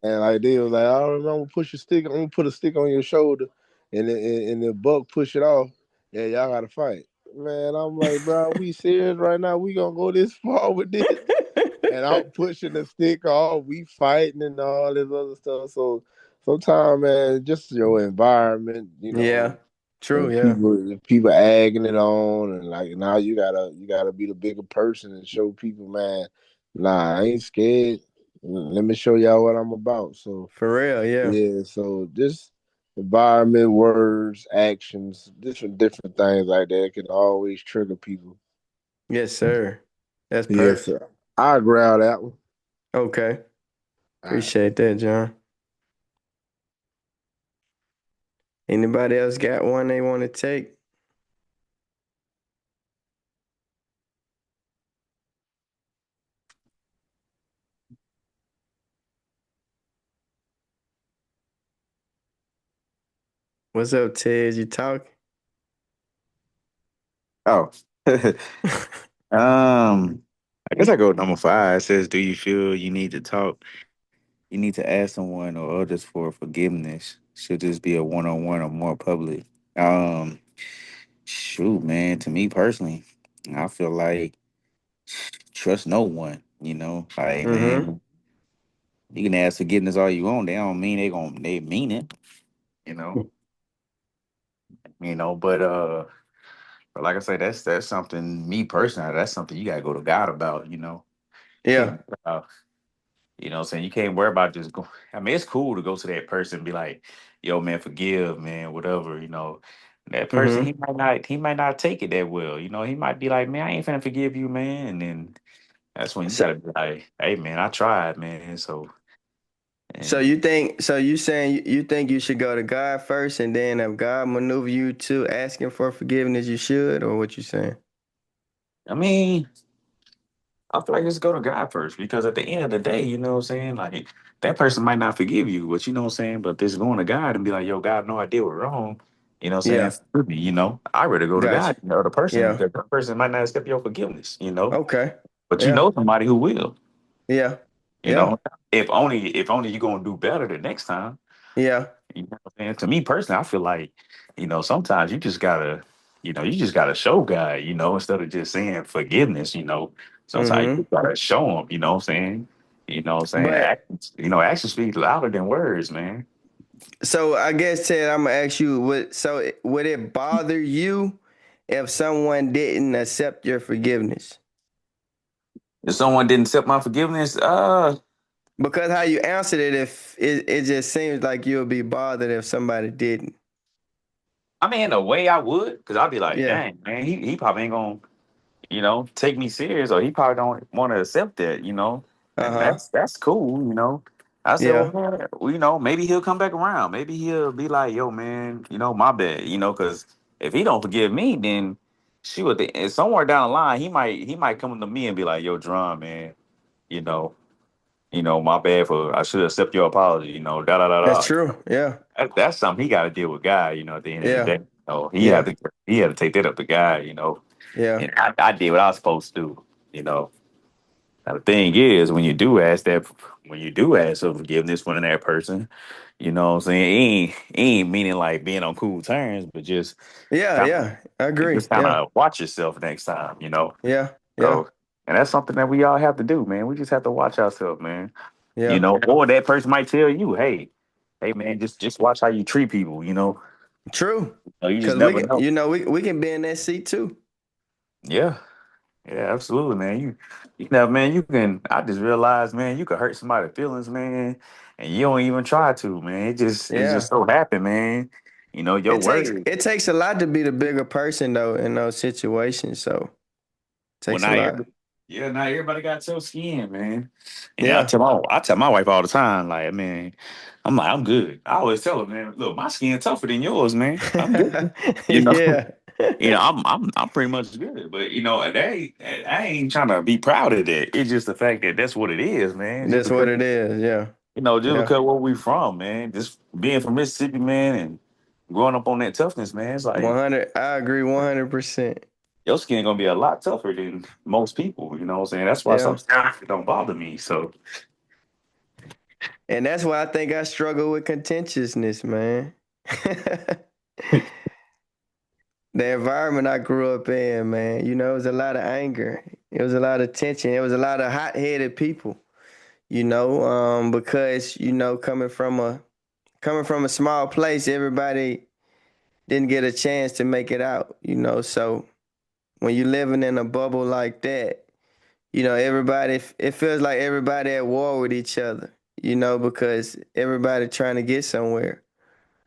and like they was like, "All right, I'm gonna push your stick. I'm gonna put a stick on your shoulder, and the buck push it off. Yeah, y'all gotta fight." Man, I'm like, bro, we serious right now? We gonna go this far with this? And I'm pushing the stick off. We fighting and all this other stuff. So sometimes, man, just your environment,
Yeah. True.
and
Yeah.
people egging it on, and like now you gotta be the bigger person and show people, man. Nah, I ain't scared. Let me show y'all what I'm about. So
For real. Yeah.
yeah, so just environment, words, actions, different things like that can always trigger people.
Yes, sir. That's
Yes,
perfect.
sir. I grab that one.
Okay.
All right.
Appreciate that, John. Anybody else got one they want to take? What's up, Ted? You talk?
Oh, I guess I go with number five. It says, "Do you feel you need to talk? You need to ask someone or others for forgiveness? Should this be a one-on-one or more public?" Um, Shoot, man. To me personally, I feel like trust no one. Like
Mm-hmm.
man, you can ask forgiveness all you want. They don't mean they mean it. You know, but like I said, that's something me personally. That's something you gotta go to God about.
Yeah.
Can't. What I'm saying? You can't worry about just go. I mean, it's cool to go to that person and be like, yo, man, forgive, man, whatever. That person,
Mm-hmm.
he might not take it that well. He might be like, man, I ain't finna forgive you, man. And then that's when you
So,
gotta be like, hey, man, I tried, man. So,
so
and
you think? So you saying you think you should go to God first, and then if God maneuver you to asking for forgiveness, you should, or what you saying?
I mean, I feel like just go to God first because at the end of the day, you know what I'm saying? Like that person might not forgive you, but you know what I'm saying? But just going to God and be like, yo, God, no, I did wrong. You know what I'm saying?
Yeah.
Forgive me, I rather go to
Gotcha.
God than the other person
Yeah.
because that person might not accept your forgiveness.
Okay.
But you
Yeah.
know somebody who will,
Yeah.
you
Yeah.
know. If only you're gonna do better the next time.
Yeah.
You know what I'm saying? To me personally, I feel like, sometimes you just gotta show God, instead of just saying forgiveness. Sometimes
Mm-hmm.
you gotta show him, you know what I'm saying?
But
Actions speak louder than words, man.
so I guess Ted, I'm gonna ask you, would it bother you if someone didn't accept your forgiveness?
If someone didn't accept my forgiveness,
Because how you answered it, if it just seems like you'll be bothered if somebody didn't.
I mean, in a way I would, because I'd be like,
Yeah.
dang, man, he probably ain't gonna take me serious, or he probably don't want to accept that. And
Uh-huh.
that's cool. I said, well,
Yeah.
man, maybe he'll come back around. Maybe he'll be like, yo, man, my bad. Because if he don't forgive me, then shoot, and somewhere down the line, he might come to me and be like, yo, Drum, man, you know, my bad for I should accept your apology. Da da da
That's
da.
true. Yeah.
That's something he got to deal with God. At the end of the
Yeah.
day, he had
Yeah.
to take that up to God.
Yeah.
And I did what I was supposed to do. You know. Now the thing is, when you do ask for forgiveness from that person, what I'm saying, it ain't meaning like being on cool terms, but just
Yeah.
kind of
Yeah. I agree.
just kind
Yeah.
of watch yourself next time.
Yeah. Yeah.
So, and that's something that we all have to do, man. We just have to watch ourselves, man.
Yeah.
Or that person might tell you, hey, man, just watch how you treat people.
True.
You just
Cause
never know.
we can be in that seat too.
Yeah. Yeah, absolutely, man. Man, you can. I just realized, man, you could hurt somebody's feelings, man, and you don't even try to, man. It just
Yeah.
so happened, man. Your word.
It takes a lot to be the bigger person though in those situations. So it
Well,
takes a lot.
not everybody got your skin, man. And
Yeah.
I tell my wife all the time, like, man, I'm like, I'm good. I always tell her, man, look, my skin tougher than yours, man. I'm good. You know,
Yeah.
I'm pretty much good, but I ain't trying to be proud of that. It's just the fact that that's what it is, man. Just
That's what
because
it is. Yeah.
just
Yeah.
because where we from, man. Just being from Mississippi, man, and growing up on that toughness, man. It's like
100. I agree 100%.
your skin gonna be a lot tougher than most people. You know what I'm saying? That's why some
Yeah.
stuff don't bother me. So
And that's why I think I struggle with contentiousness, man. The environment I grew up in, man, it was a lot of anger. It was a lot of tension. It was a lot of hot-headed people, because, coming from a small place, everybody didn't get a chance to make it out. So when you're living in a bubble like that, everybody, it feels like everybody at war with each other, because everybody trying to get somewhere,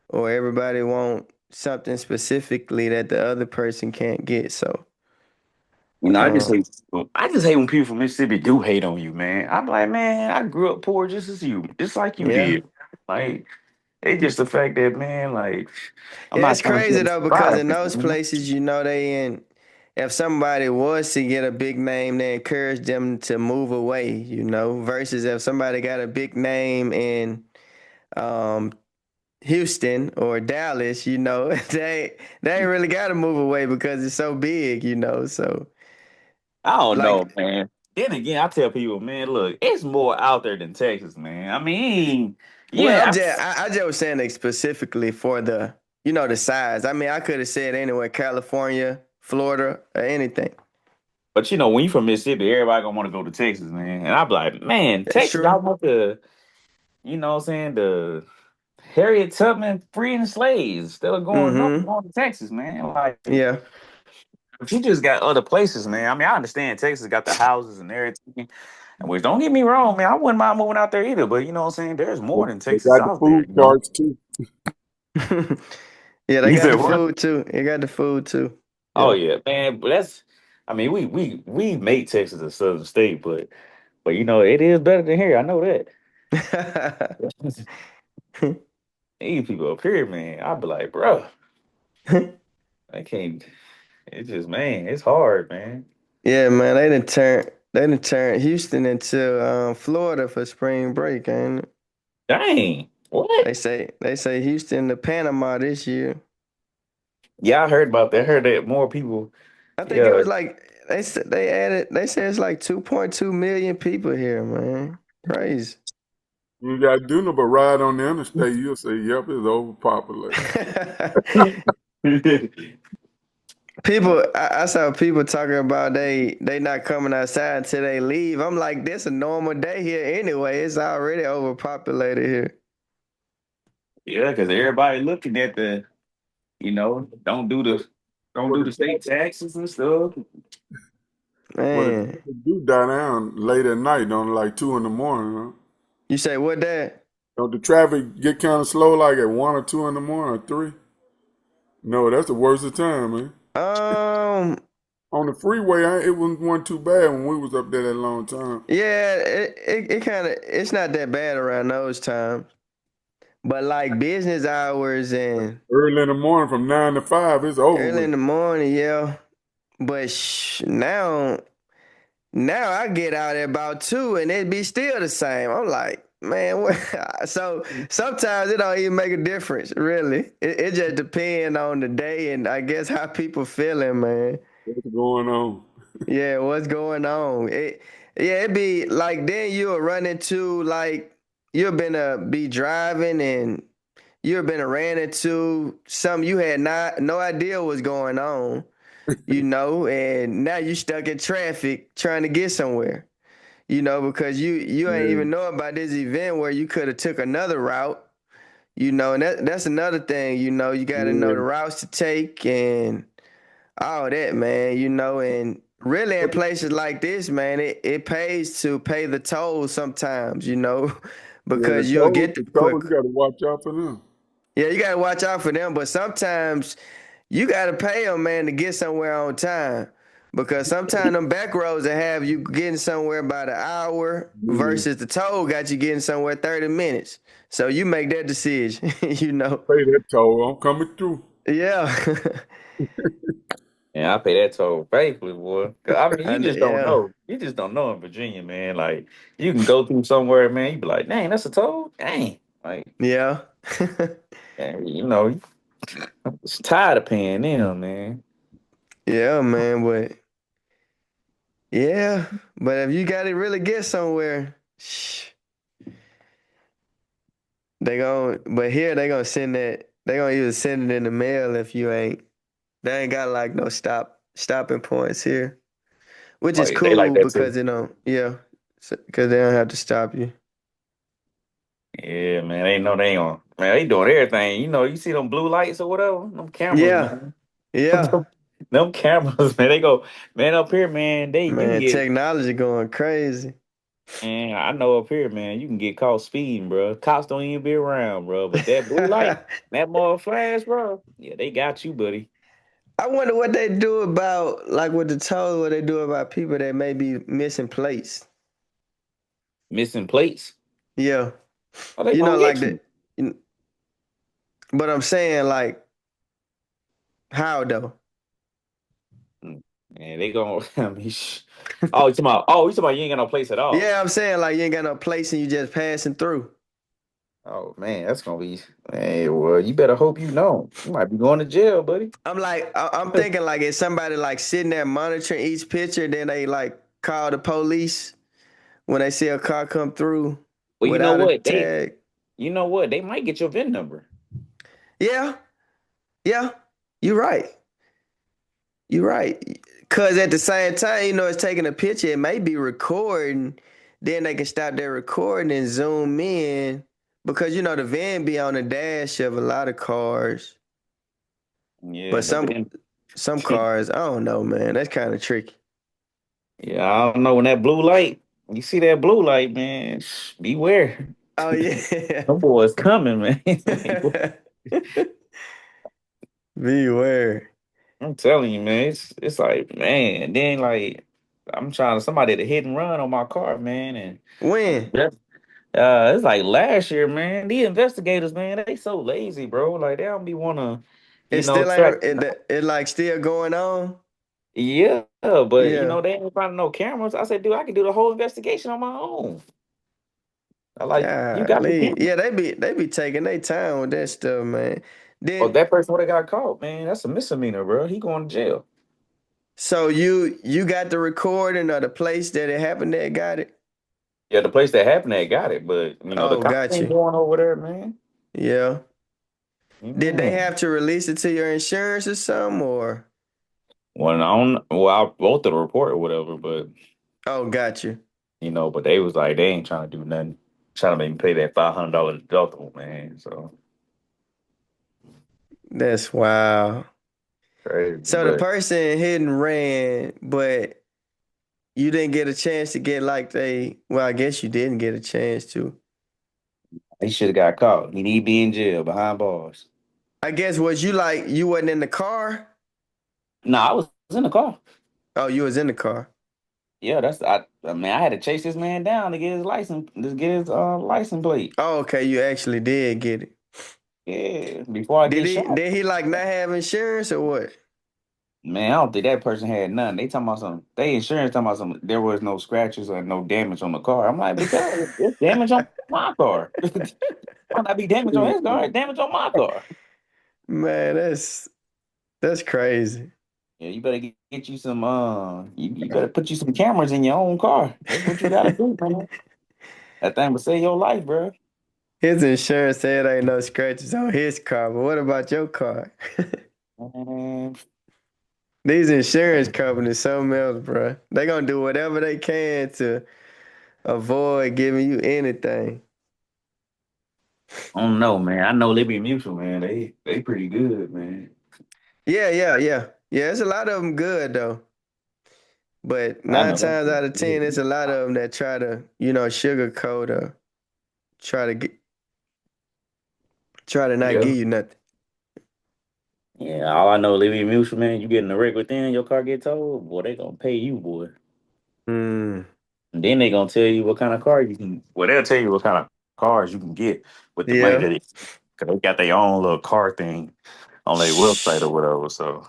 or everybody want something specifically that the other person can't get. So,
I just
um,
hate when people from Mississippi do hate on you, man. I'm like, man, I grew up poor just as you, just like you
yeah.
did. Like it's just the fact that, man, like I'm
Yeah,
not
it's
trying to
crazy
feel
though, because
surprised.
in those places, if somebody was to get a big name, they encourage them to move away, versus if somebody got a big name in um, Houston or Dallas, they ain't really got to move away because it's so big. So
I don't know,
like,
man. Then again, I tell people, man, look, it's more out there than Texas, man. I mean,
well,
yeah,
I just was saying, like, specifically for the size. I mean, I could have said anywhere, California, Florida, or anything.
but when you from Mississippi, everybody gonna want to go to Texas, man. And I be like, man,
That's
Texas,
true.
I want the, what I'm saying, the Harriet Tubman freeing the slaves instead of going north,
Mm-hmm.
going to Texas, man. Like,
Yeah.
but you just got other places, man. I mean, I understand Texas got the houses and everything. And which don't get me wrong, man. I wouldn't mind moving out there either. But you know what I'm saying? There's more than
They
Texas
got the
out there,
food carts too.
Yeah, they
You
got
said
the
what?
food too. They got the food too.
Oh
Yeah.
yeah, man. But I mean, we make Texas a southern state, but it is better than here. I know that. These people up here, man. I'd be like, bro, I can't. It's just, man, it's hard, man.
Yeah, man, they done turned Houston into Florida for spring break, ain't it?
Dang,
They
what?
say they say Houston to Panama this year.
Yeah, I heard about that. I heard that more people.
I think it
Yeah,
was like they said it's like 2.2 million people here, man. Crazy.
You ain't got to do no but ride on the interstate. You'll say, "Yep, it's overpopulated."
People, I saw people talking about they not coming outside until they leave. I'm like, this a normal day here anyway. It's already overpopulated here.
yeah, because everybody looking at don't do
What
the
the
state taxes and stuff.
what the
Man,
traffic do die down late at night, on like 2 in the morning. Huh?
you say what, Dad?
Don't the traffic get kind of slow like at 1 or 2 in the morning or three? No, that's the worst of time, man.
Um,
On the freeway, it wasn't too bad when we was up there that long time.
yeah, it kind of it's not that bad around those times, but like business hours and
Early in the morning from 9 to 5, it's over
early in
with.
the morning, yeah. But now I get out at about 2 and it be still the same. I'm like, man, what? So sometimes it don't even make a difference, really. It just depends on the day and I guess how people feeling, man.
What's going on?
Yeah, what's going on? It be like then you'll run into like you've been be driving and you've been ran into something you had no idea was going on, and now you stuck in traffic trying to get somewhere, because you ain't
Yeah,
even know about this event where you could have took another route, and that's another thing, you got to know
yeah.
the routes to take and all that, man, and really in
But
places like this, man, it pays to pay the toll sometimes,
yeah,
because you'll get
the
there
toll, you
quicker.
got to watch out for them.
Yeah, you got to watch out for them, but sometimes you got to pay them, man, to get somewhere on time. Because sometimes them back roads that have you getting somewhere about an hour
Man,
versus the toll got you getting somewhere 30 minutes. So you make that decision, you know.
pay that toll. I'm coming through.
Yeah.
And I pay that toll faithfully, boy. 'Cause, I mean, you just don't
Yeah.
know. You just don't know in Virginia, man. Like you can go through somewhere, man. You be like, dang, that's a toll. Dang, like,
Yeah.
and, you know, it's tired of paying them, man.
Yeah, man, but yeah, but if you gotta really get somewhere, but here they gonna send that, they gonna either send it in the mail if you ain't, they ain't got like no stopping points here, which
Oh
is
yeah, they like
cool
that
because
too.
you know, yeah, because they don't have to stop you.
Yeah, man. They know they on. Man, they doing everything. You know, you see them blue lights or whatever. Them cameras,
Yeah,
man.
yeah,
Them cameras, man. They go, man. Up here, man. You can
man,
get.
technology going crazy.
And I know up here, man, you can get caught speeding, bro. Cops don't even be around, bro. But that blue light, that more flash, bro. Yeah, they got you, buddy.
I wonder what they do about, like with the toll, what they do about people that may be missing plates.
Missing plates.
Yeah,
Oh, they
you know,
gonna
like
get
the,
you.
but I'm saying like how though?
Mm. Man, they gonna. I mean, oh, you talking about? Oh, you talking about? You ain't got no place at all.
Yeah, I'm saying like you ain't got no place and you just passing through.
Oh man, that's gonna be. Man, well, you better hope you know. You might be going to jail, buddy.
I'm thinking like is somebody like sitting there monitoring each picture, then they like call the police when they see a car come through
Well, you know
without a
what?
tag.
You know what? They might get your VIN number.
Yeah, yeah, you're right. You're right. Cause at the same time, you know, it's taking a picture. It may be recording. Then they can stop their recording and zoom in because you know the van be on the dash of a lot of cars,
Yeah,
but
but then,
some cars, I don't know, man. That's kind of tricky.
yeah, I don't know when that blue light. You see that blue light, man? Beware.
Oh yeah.
Them boys coming, man.
Beware.
I'm telling you, man. It's like, man. Then like, I'm trying to somebody to hit and run on my car, man, and
When?
it's like last year, man. The investigators, man, they so lazy, bro. Like they don't be wanna,
It still
track.
ain't it like still going on?
Yeah, but
Yeah.
they ain't finding no cameras. I said, dude, I can do the whole investigation on my own. I like, you got the
Golly.
camera.
Yeah, they be taking their time with that stuff, man.
Oh,
Then
that person would have got caught, man. That's a misdemeanor, bro. He going to jail.
so you got the recording of the place that it happened at, got it?
Yeah, the place that happened at got it, but the
Oh,
cops
got
ain't
you.
going over there, man.
Yeah. Did they
Man.
have to release it to your insurance or something or?
Well, I don't, well, I wrote the report or whatever, but
Oh, got you.
but they was like, they ain't trying to do nothing, trying to make me pay that $500 deductible, man. So
That's wild.
crazy,
So the
but
person hit and ran, but you didn't get a chance to get like well, I guess you didn't get a chance to.
he should have got caught. He need to be in jail behind bars.
I guess was you like you wasn't in the car?
No, I was in the car.
Oh, you was in the car.
Yeah, I mean, I had to chase this man down to get his license, to get his license plate.
Oh, okay, you actually did get it.
Yeah, before I
Did
get
he
shot.
did he like not have insurance or what?
Man, I don't think that person had none. They talking about some. They insurance talking about some. There was no scratches or no damage on the car. I'm like, because it's damage on my car. Might not be damage on his car. It's damage on my car.
Man, that's crazy.
Yeah, you better get you some. You better put you some cameras in your own car. That's what you gotta do, man. That thing will save your life, bro.
His insurance said ain't no scratches on his car, but what about your car?
Man,
These insurance companies, something else, bro. They gonna do whatever they can to avoid giving you anything.
I don't know, man. I know Liberty Mutual, man. They pretty good, man.
Yeah, yeah, yeah. Yeah, it's a lot of them good though. But
I
nine
know them
times
pretty
out of ten, it's
good.
a lot of them that try to, sugarcoat or try to get, try to not
Yeah.
give you nothing.
Yeah, all I know, Liberty Mutual, man, you get in the wreck with them, your car get towed, boy, they gonna pay you, boy.
Mm,
And then they gonna tell you what kind of car you can. Well, they'll tell you what kind of cars you can get with the money
yeah.
that cause they got their own little car thing. on their website or whatever. So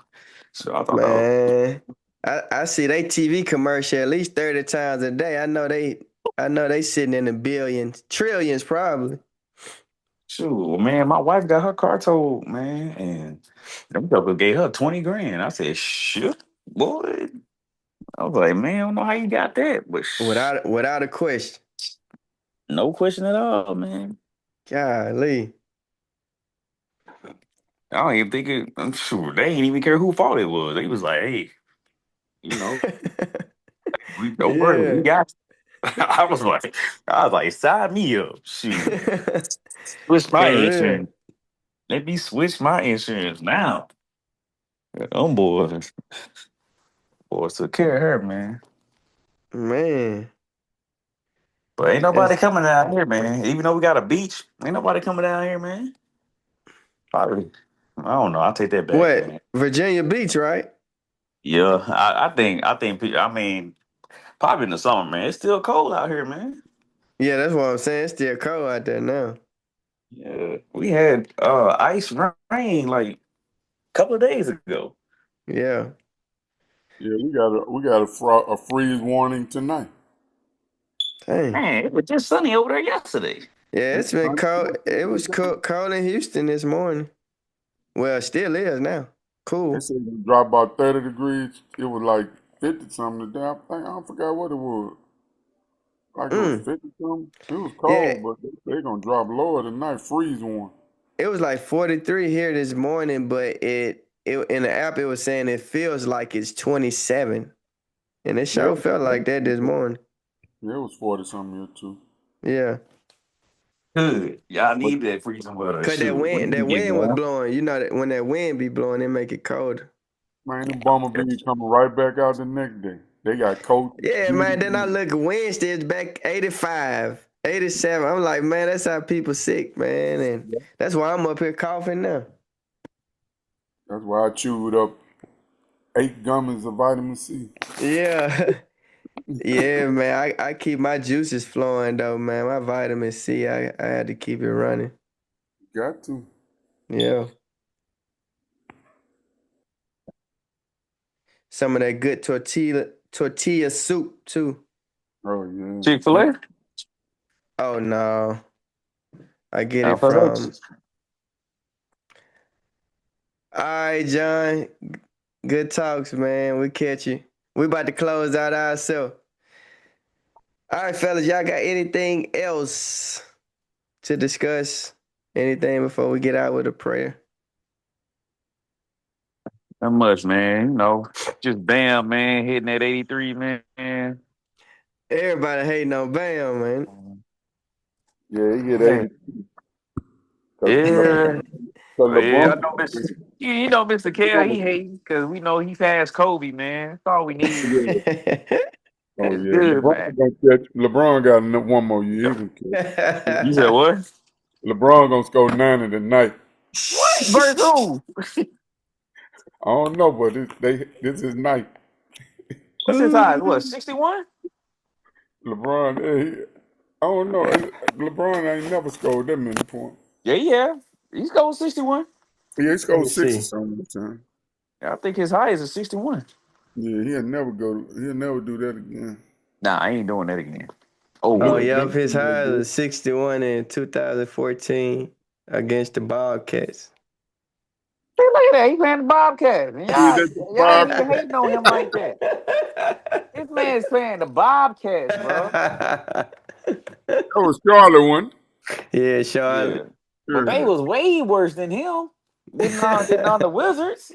I thought that was
Man, I see they TV commercial at least 30 times a day. I know they sitting in the billions, trillions probably.
shoot, man. My wife got her car towed, man, and them people gave her 20 grand. I said, shit, boy. I was like, man, I don't know how you got that, but
Without a question.
no question at all, man.
Golly.
I don't even think it. I'm sure they ain't even care who fault it was. They was like, hey, you know, we don't worry, we
Yeah.
got. I was like, sign me up, shoot, switch my
For real.
insurance. Let me switch my insurance now. Them boys took care of her, man.
Man.
But ain't nobody
That's
coming down here, man. Even though we got a beach, ain't nobody coming down here, man. Probably. I don't know. I'll take that back, man.
what? Virginia Beach, right?
Yeah, I mean, probably in the summer, man. It's still cold out here, man.
Yeah, that's what I'm saying. It's still cold out there now.
Yeah, we had ice rain like a couple of days ago.
Yeah.
Yeah, we got a freeze warning tonight.
Dang.
Man, it was just sunny over there yesterday.
Yeah, it's
It's
been
sunny
cold.
out
It was
there.
cold in Houston this morning. Well, it still is now.
They
Cool.
said it dropped about 30 degrees. It was like 50 something today. I forgot what it was. Like it was
Mm.
50 something. It was
Yeah,
cold, but they gonna drop lower tonight. Freeze one.
it was like 43 here this morning, but it in the app it was saying it feels like it's 27. And it
Yeah,
sure felt like that this morning.
yeah, it was 40 something here too.
Yeah.
Good. Y'all
But
need that freezing weather.
Cause
Shoot, we need to
that
get
wind was
warm.
blowing. You know that when that wind be blowing, it make it colder.
man, them bumblebees coming right back out the next day. They got coats,
Yeah, man. Then I
shoes.
look Wednesday, it's back 85, 87. I'm like, man, that's how people sick, man. And that's why I'm up here coughing now.
That's why I chewed up 8 gummies of vitamin C.
Yeah. Yeah, man. I keep my juices flowing though, man. My vitamin C, I had to keep it running.
Got to.
Yeah. Some of that good tortilla soup too.
Oh yeah.
Chick-fil-A?
Oh no. I get
I
it
thought
from.
that.
All right, John. Good talks, man. We catch you. We about to close out ourselves. All right, fellas, y'all got anything else to discuss? Anything before we get out with a prayer?
Not much, man. You know, just Bam, man, hitting that 83, man.
Everybody hating on Bam, man.
Yeah, he get
Yeah,
80. Cause
yeah. Yeah, I
LeBron,
know Mr. You know Mr. Kell, he hates because we know he passed Kobe, man. That's all we need.
yeah. Oh
That's
yeah,
good,
LeBron
man.
gonna catch. LeBron got one more year. He can catch.
You said what?
LeBron gonna score 90 tonight.
What? Versus who?
I don't know, but this is night.
What's his size? What, 61?
LeBron, I don't know. LeBron ain't never scored that many points.
Yeah, yeah. He's going 61.
Yeah, he
Let
scored
me
60
see.
something time.
I think his highest is 61.
Yeah, he'll never go. He'll never do that again.
Nah, I ain't doing that again. Over
Oh,
Luka
with.
yep,
Doncic
his
will
highs
do
is 61 in 2014 against the Bobcats.
Hey, look at that. He playing the Bobcats. And
it. Yeah,
y'all,
that's
y'all ain't
Bob.
even hating on him like that. This man's playing the Bobcats, bro.
That was Charlotte one.
Yeah,
Yeah.
Charlotte.
But they
Yeah.
was way worse than him. Than on the Wizards.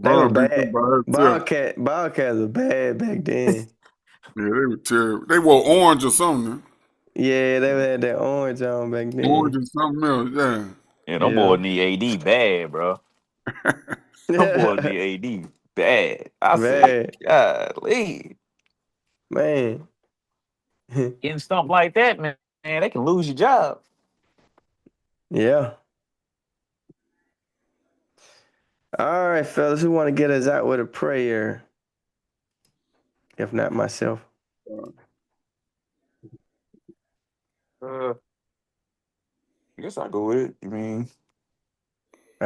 They were
LeBron beat them
bad.
by herself.
Bobcats were bad back then.
Yeah, they were terrible. They wore orange or something.
Yeah, they had that orange on back
Orange
then.
and something else. Yeah.
Yeah, them
Yeah.
boys need AD bad, bro. Them boys need AD bad. I said,
Man,
golly.
man.
Getting stuff like that, man, they can lose your job.
Yeah. All right, fellas, who want to get us out with a prayer? If not myself.
I guess I'll go with it. I mean,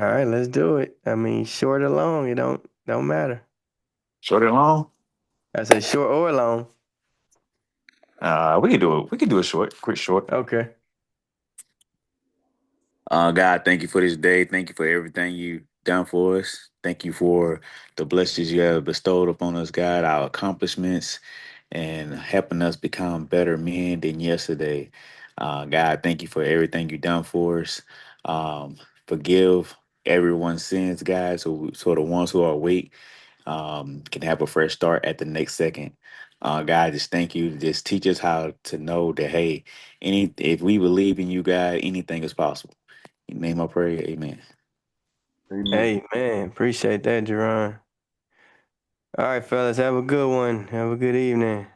All right, let's do it. I mean, short or long, it don't matter.
Short and long.
I said short or long.
We could do it. We could do a short, quick short.
Okay.
God, thank you for this day. Thank you for everything you done for us. Thank you for the blessings you have bestowed upon us, God, our accomplishments, and helping us become better men than yesterday. God, thank you for everything you done for us. Forgive everyone's sins, God, so the ones who are weak can have a fresh start at the next second. God, just thank you. Just teach us how to know that, hey, if we believe in you, God, anything is possible. In the name I pray, amen.
Amen.
Hey, man, appreciate that, Jeron. All right, fellas, have a good one. Have a good evening.